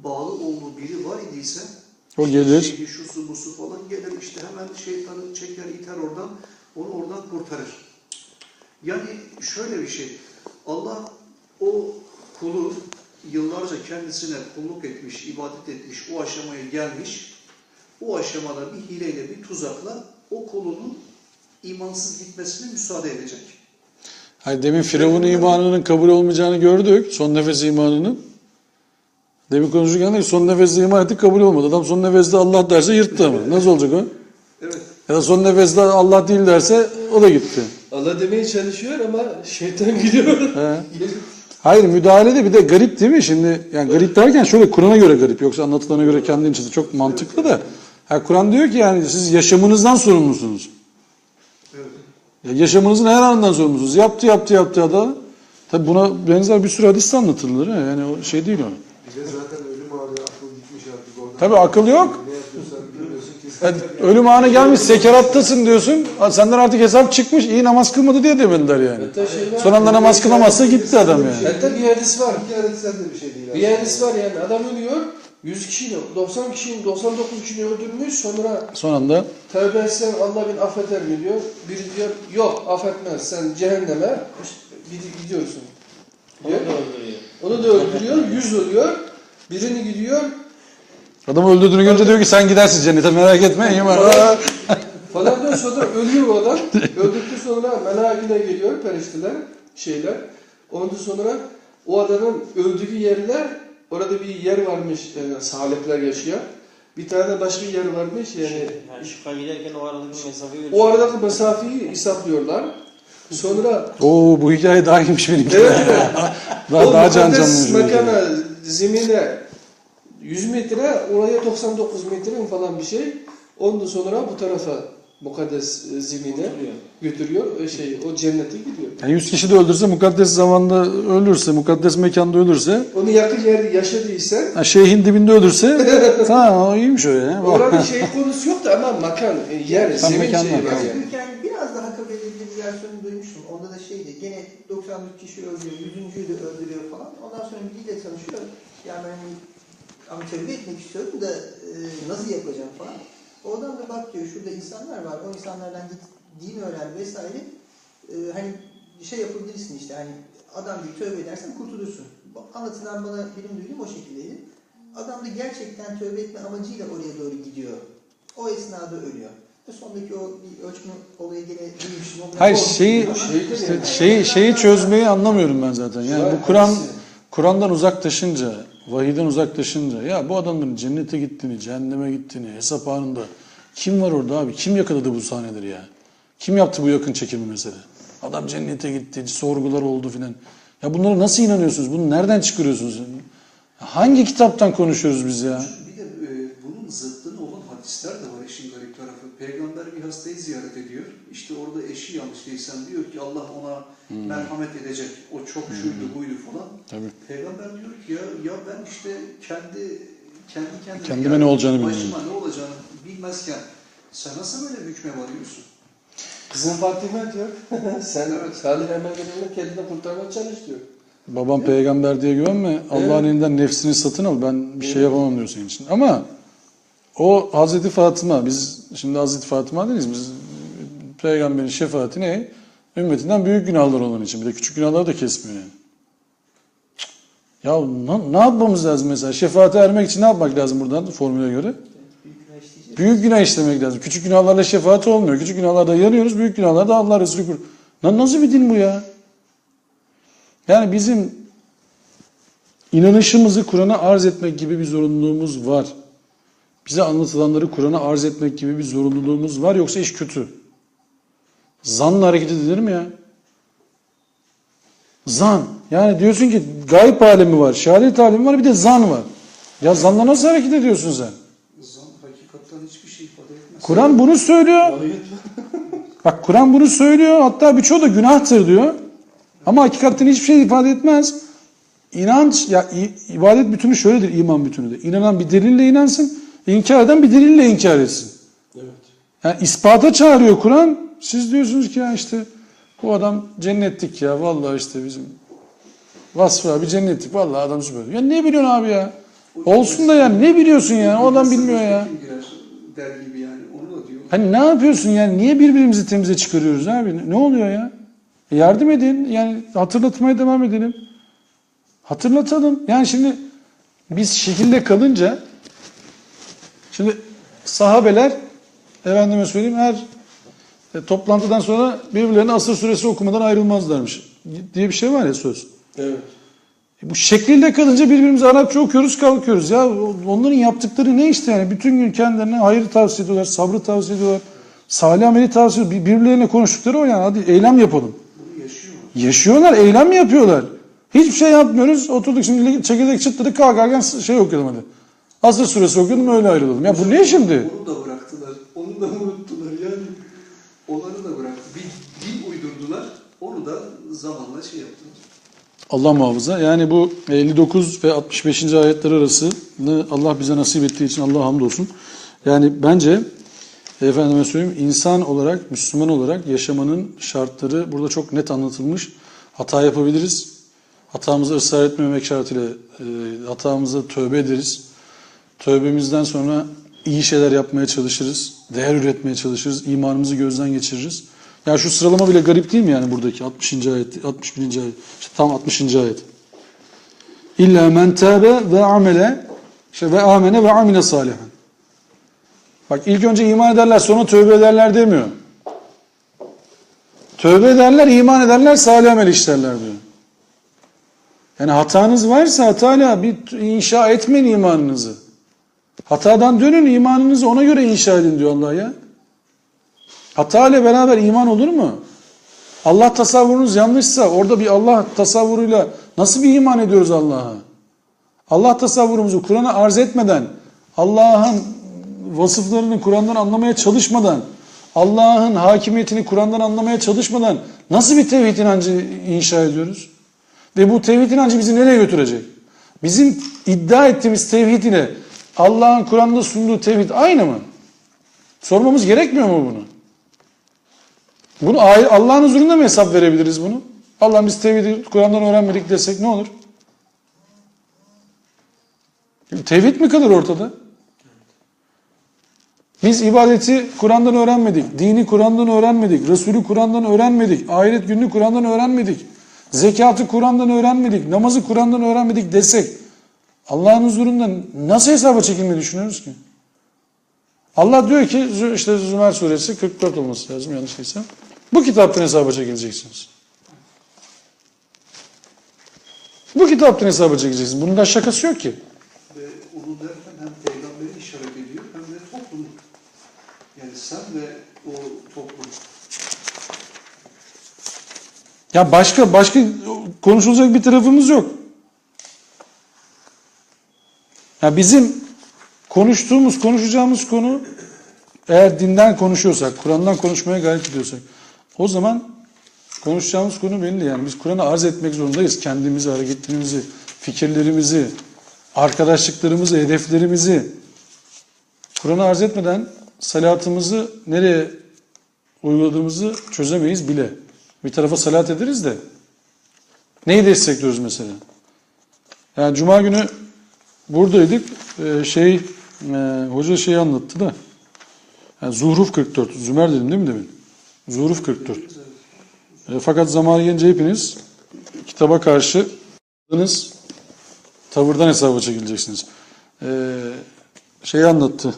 bağlı olduğu biri var idiyse O işte gelir. şeyhi, şusu musu falan gelir işte hemen şeytanı çeker iter oradan, onu oradan kurtarır. Yani şöyle bir şey, Allah o kulu yıllarca kendisine kulluk etmiş, ibadet etmiş, o aşamaya gelmiş, o aşamada bir hileyle, bir tuzakla o kulunun imansız gitmesine müsaade edecek. Hayır, demin Firavun imanının kabul olmayacağını gördük. Son nefes imanının. Demin konuşurken de son nefeste iman ettik, kabul olmadı. Adam son nefeste Allah derse yırttı ama. Nasıl olacak o? Evet. Ya da son nefeste Allah değil derse o da gitti. Allah demeye çalışıyor ama şeytan gidiyor. He. Hayır, müdahalede bir de garip değil mi? Şimdi yani garip derken şöyle, Kur'an'a göre garip. Yoksa anlatılana göre kendin için çok mantıklı da. Ha, Kur'an diyor ki yani siz yaşamınızdan sorumlusunuz. Evet. Ya yaşamınızın her anından sorumlusunuz. Yaptı adam. Tabi buna benzer bir sürü hadis de anlatılır. Yani o şey değil o. Bir de zaten ölüm anı akıl gitmiş artık oradan. Tabi akıl yok. Ne yapıyorsan bilmiyorsun ki. Yani ölüm anı gelmiş, sekerattasın diyorsun. Senden artık hesap çıkmış. İyi namaz kılmadı diye demediler yani. Hatta şey var. Son anda namaz kılamazsa gitti adam yani. Hatta bir hadis var. Yani sen de bir şey değil. Bir hadis var yani adam ölüyor. 100 kişiyi, 90 kişinin 99 kişini öldürmüş, sonra Son anda tövbe etsen Allah beni affeder mi diyor. Biri diyor yok affetmez, sen cehenneme gidiyorsun diyor. Onu da öldürüyor, 100 oluyor. Birini gidiyor adamı öldürdüğünü görünce diyor ki sen gidersin cennete, merak etme. İyi var. falan diyor, sonra ölüyor o adam. Öldükten sonra melekler geliyor, perişteler, şeyler. Ondan sonra o adamın öldüğü yerler, orada bir yer varmış, salihler yaşayan. Bir tane başka yer varmış yani. Yani şıkka giderken o aradaki mesafeyi O aradaki mesafeyi hesaplıyorlar. Sonra Oo, bu hikaye daha iyiymiş benimki. evet, daha can mukaddes canlıymış. mekana, zemine 100 metre, oraya 99 metre falan bir şey. Ondan sonra bu tarafa mukaddes zemine götürüyor. O cennete gidiyor. Yani 100 kişi de öldürse, mukaddes zamanda ölürse, mukaddes mekanda ölürse, Onu yakın yerde yaşadıysa şeyhin dibinde ölürse, tamam o iyiymiş o ya. orada şey konusu yoktu ama makan, yer, zemin mekan şeyi var var. yani. Yani biraz daha kabul edilebilir bir versiyonu duymuştum. Onda da şeydi, gene 94 kişi öldürüyor, 100.'ü de öldürüyor falan. Ondan sonra biriyle tanışıyor. Yani ben tövbe etmek istiyorum da nasıl yapacağım falan. O adam da bak diyor, şurada insanlar var, o insanlardan git din öğren vesaire. Hani şey yapabilirsin işte, hani adam diyor tövbe edersen kurtulursun. Anlatılan bana benim duyduğum o şekildeydi. Adam da gerçekten tövbe etme amacıyla oraya doğru gidiyor. O esnada ölüyor. Sondaki o bir ölçme olayı gene duymuştum. Hayır, şeyi çözmeyi anlamıyorum ben zaten. Yani bu Kur'an'dan uzaklaşınca, vahiyden uzaklaşınca, ya bu adamların cennete gittiğini, cehenneme gittiğini, hesap anında kim var orada abi? Kim yakaladı bu sahneleri ya? Kim yaptı bu yakın çekimi mesela? Adam cennete gitti, sorgular oldu filan. Ya bunlara nasıl inanıyorsunuz? Bunu nereden çıkarıyorsunuz? Hangi kitaptan konuşuyoruz biz ya? Bir de bunun zıttını olan hadisler de var işin garip tarafı. Peygamber bir hastayı ziyaret ediyor. İşte orada eşi yanlış değilsen diyor ki Allah ona merhamet edecek. O çok şuydu buydu falan. Tabii. Peygamber diyor ki ya ben işte kendi Kendime yani ne olacağını başıma bilmiyorum. ne olacağını bilmezken sen nasıl böyle hükme varıyorsun? Kızım Fatime diyor, sen Salih hemen gelene kendini kurtarmaya çalış diyor. Babam peygamber diye güvenme. Allah'ın elinden nefsini satın al. Ben bir şey yapamam diyor senin için. Ama o Hazreti Fatıma, biz şimdi Hazreti Fatıma değiliz. Biz peygamberin şefaati ne? Ümmetinden büyük günahlar olan için. Bir de küçük günahları da kesmiyor yani. Ya ne yapmamız lazım mesela? Şefaate ermek için ne yapmak lazım buradan formüle göre? Büyük günah işlemek lazım. Küçük günahlarla şefaat olmuyor. Küçük günahlarda yanıyoruz. Büyük günahlarda Allah Resulü kur. Nasıl bir din bu ya? Yani bizim inanışımızı Kur'an'a arz etmek gibi bir zorunluluğumuz var. Bize anlatılanları Kur'an'a arz etmek gibi bir zorunluluğumuz var. Yoksa iş kötü. Zanla hareket edilir mi ya? Zan. Yani diyorsun ki gayb alemi var, şehadet alemi var, bir de zan var. Ya zanla nasıl hareket ediyorsun sen? Zan hakikaten hiçbir şey ifade etmez. Kur'an bunu söylüyor. Bak Kur'an bunu söylüyor. Hatta birçoğu da günahtır diyor. Ama hakikaten hiçbir şey ifade etmez. İnanç, ya ibadet bütünü şöyledir, iman bütünü de. İnanan bir delille inansın, inkar eden bir delille inkar etsin. Evet. Yani ispata çağırıyor Kur'an. Siz diyorsunuz ki ya işte bu adam cennetlik ya. Vallahi işte bizim Vasfı abi cennetlik. Vallahi adam süper. Ya ne biliyorsun abi ya? Olsun da yani ne biliyorsun yani? O adam bilmiyor ya. Kim girer der gibi yani. Onu da diyor. Hani ne yapıyorsun yani? Niye birbirimizi temize çıkarıyoruz abi? Ne oluyor ya? Yardım edin. Yani hatırlatmaya devam edelim. Hatırlatalım. Yani şimdi biz şekilde kalınca şimdi sahabeler efendime söyleyeyim her toplantıdan sonra birbirlerine Asr suresi okumadan ayrılmazlarmış diye bir şey var ya söz. Evet. Bu şekilde kalınca birbirimize Arapça okuyoruz kalkıyoruz. Ya onların yaptıkları ne işte yani? Bütün gün kendilerine hayır tavsiye ediyorlar, sabrı tavsiye ediyorlar, salih ameli tavsiye ediyorlar. Birbirlerine konuştukları o yani. Hadi eylem yapalım. Bunu yaşıyor. Yaşıyorlar, eylem yapıyorlar. Hiçbir şey yapmıyoruz. Oturduk şimdi çekirdek çıtladık kalkarken şey okuyalım hadi. Asr suresi okuyalım öyle ayrılalım. Ya bu ne şimdi? Onu da bıraktılar. Onu da unuttular yani. Onları da bıraktı. Bir din uydurdular. Onu da zamanla şey yaptılar. Allah muhafaza. Yani bu 59 ve 65. ayetler arasını Allah bize nasip ettiği için Allah'a hamdolsun. Yani bence efendime söyleyeyim insan olarak, Müslüman olarak yaşamanın şartları burada çok net anlatılmış. Hata yapabiliriz. Hatamızı ısrar etmemek şartıyla hatamıza tövbe ederiz. Tövbemizden sonra iyi şeyler yapmaya çalışırız. Değer üretmeye çalışırız. İmanımızı gözden geçiririz. Ya şu sıralama bile garip değil mi yani buradaki 60. ayet, 61. ayet, işte tam 60. ayet. İlla men tâbe ve amele ve amene ve amile salihan. Bak ilk önce iman ederler sonra tövbe ederler demiyor. Tövbe ederler, iman ederler, salih amel işlerler diyor. Yani hatanız varsa hatayla bir inşa etmeyin imanınızı. Hatadan dönün, imanınızı ona göre inşa edin diyor Allah ya. Hata ile beraber iman olur mu? Allah tasavvurunuz yanlışsa orada bir Allah tasavvuruyla nasıl bir iman ediyoruz Allah'a? Allah tasavvurumuzu Kur'an'a arz etmeden, Allah'ın vasıflarını Kur'an'dan anlamaya çalışmadan, Allah'ın hakimiyetini Kur'an'dan anlamaya çalışmadan nasıl bir tevhid inancı inşa ediyoruz? Ve bu tevhid inancı bizi nereye götürecek? Bizim iddia ettiğimiz tevhid ile Allah'ın Kur'an'da sunduğu tevhid aynı mı? Sormamız gerekmiyor mu bunu? Bunu Allah'ın huzurunda mı hesap verebiliriz bunu? Allah'ım biz tevhidi Kur'an'dan öğrenmedik desek ne olur? Tevhid mi kalır ortada? Biz ibadeti Kur'an'dan öğrenmedik, dini Kur'an'dan öğrenmedik, Resulü Kur'an'dan öğrenmedik, ahiret gününü Kur'an'dan öğrenmedik, zekatı Kur'an'dan öğrenmedik, namazı Kur'an'dan öğrenmedik desek Allah'ın huzurunda nasıl hesaba çekilmeyi düşünüyoruz ki? Allah diyor ki işte Zümer suresi 44 olması lazım yanlış değilsem. Bu kitaptan hesaba çekileceksiniz. Bu kitaptan hesaba çekileceksiniz. Bunun da şakası yok ki. Ve onu derken hem peygamberi işaret ediyor hem de toplumu. Yani sen ve o toplum. Ya başka konuşulacak bir tarafımız yok. Ya bizim konuşacağımız konu eğer dinden konuşuyorsak, Kur'an'dan konuşmaya gayret ediyorsak o zaman konuşacağımız konu belli yani. Biz Kur'an'ı arz etmek zorundayız. Kendimizi, hareketlerimizi, fikirlerimizi, arkadaşlıklarımızı, hedeflerimizi Kur'an'ı arz etmeden salatımızı nereye uyguladığımızı çözemeyiz bile. Bir tarafa salat ederiz de neyi destekliyoruz mesela? Yani Cuma günü buradaydık. Hoca şeyi anlattı da. Yani Zuhruf 44. Zümer dedim değil mi demin? Zuhruf 44. Fakat zamanı gelince hepiniz kitaba karşı tavırdan hesaba çekileceksiniz. Şeyi anlattı.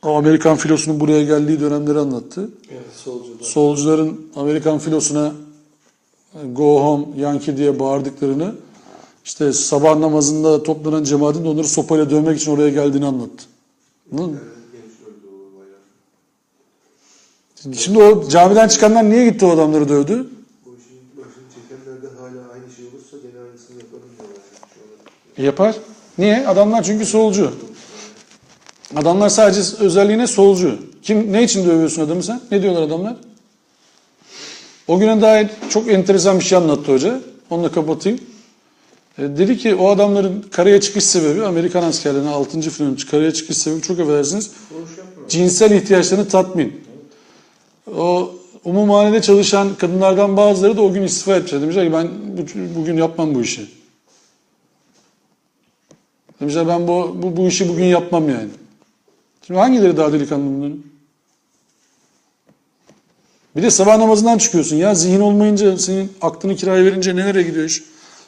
O Amerikan filosunun buraya geldiği dönemleri anlattı. Evet, solcular. Solcuların Amerikan filosuna go home Yankee diye bağırdıklarını işte sabah namazında toplanan cemaatin de onları sopayla dövmek için oraya geldiğini anlattı. Anladın mı? Şimdi o camiden çıkanlar niye gitti o adamları dövdü? Bu işin başını çekenler de hala aynı şey olursa gene aynısını yaparım diyorlar. Yapar. Niye? Adamlar çünkü solcu. Adamlar sadece özelliğine solcu. Ne için dövüyorsun adamı sen? Ne diyorlar adamlar? O güne dair çok enteresan bir şey anlattı hoca. Onunla kapatayım. Dedi ki o adamların karaya çıkış sebebi, Amerikan askerlerinin 6. filmin karaya çıkış sebebi, çok affedersiniz, cinsel ihtiyaçlarını tatmin. O umumhanede çalışan kadınlardan bazıları da o gün istifa etmişler. Demişler ki ben bugün yapmam bu işi. Demişler ben bu işi bugün yapmam yani. Şimdi hangileri daha delikanlı bunların? Bir de sabah namazından çıkıyorsun ya, zihin olmayınca, senin aklını kiraya verince nereye gidiyor iş?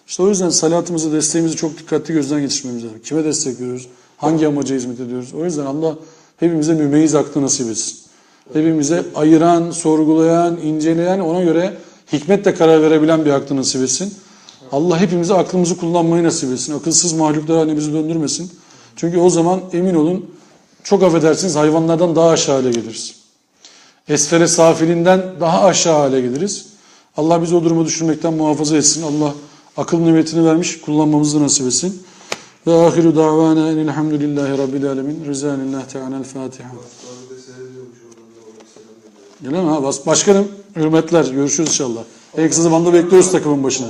İşte o yüzden salatımızı, desteğimizi çok dikkatli gözden geçirmemiz lazım. Kime destek veriyoruz? Hangi amaca hizmet ediyoruz? O yüzden Allah hepimize mümeyyiz aklı nasip etsin. Hepimize ayıran, sorgulayan, inceleyen, ona göre hikmetle karar verebilen bir aklı nasip etsin. Allah hepimize aklımızı kullanmayı nasip etsin. Akılsız mahluklar haline bizi döndürmesin. Çünkü o zaman emin olun, çok affedersiniz, hayvanlardan daha aşağı hale geliriz. Esfere safilinden daha aşağı hale geliriz. Allah bizi o duruma düşürmekten muhafaza etsin. Allah akıl nimetini vermiş, kullanmamızı nasip etsin. Ve ahiru davana enelhamdülillahi rabbil alemin. Rızanillah Teala'l Fatiha. Abi de seyrediyormuş oradan da ona selam veriyorum. Öyle mi ha? Başkanım, hürmetler. Görüşürüz inşallah. En kısa zamanda bekliyoruz takımın başına.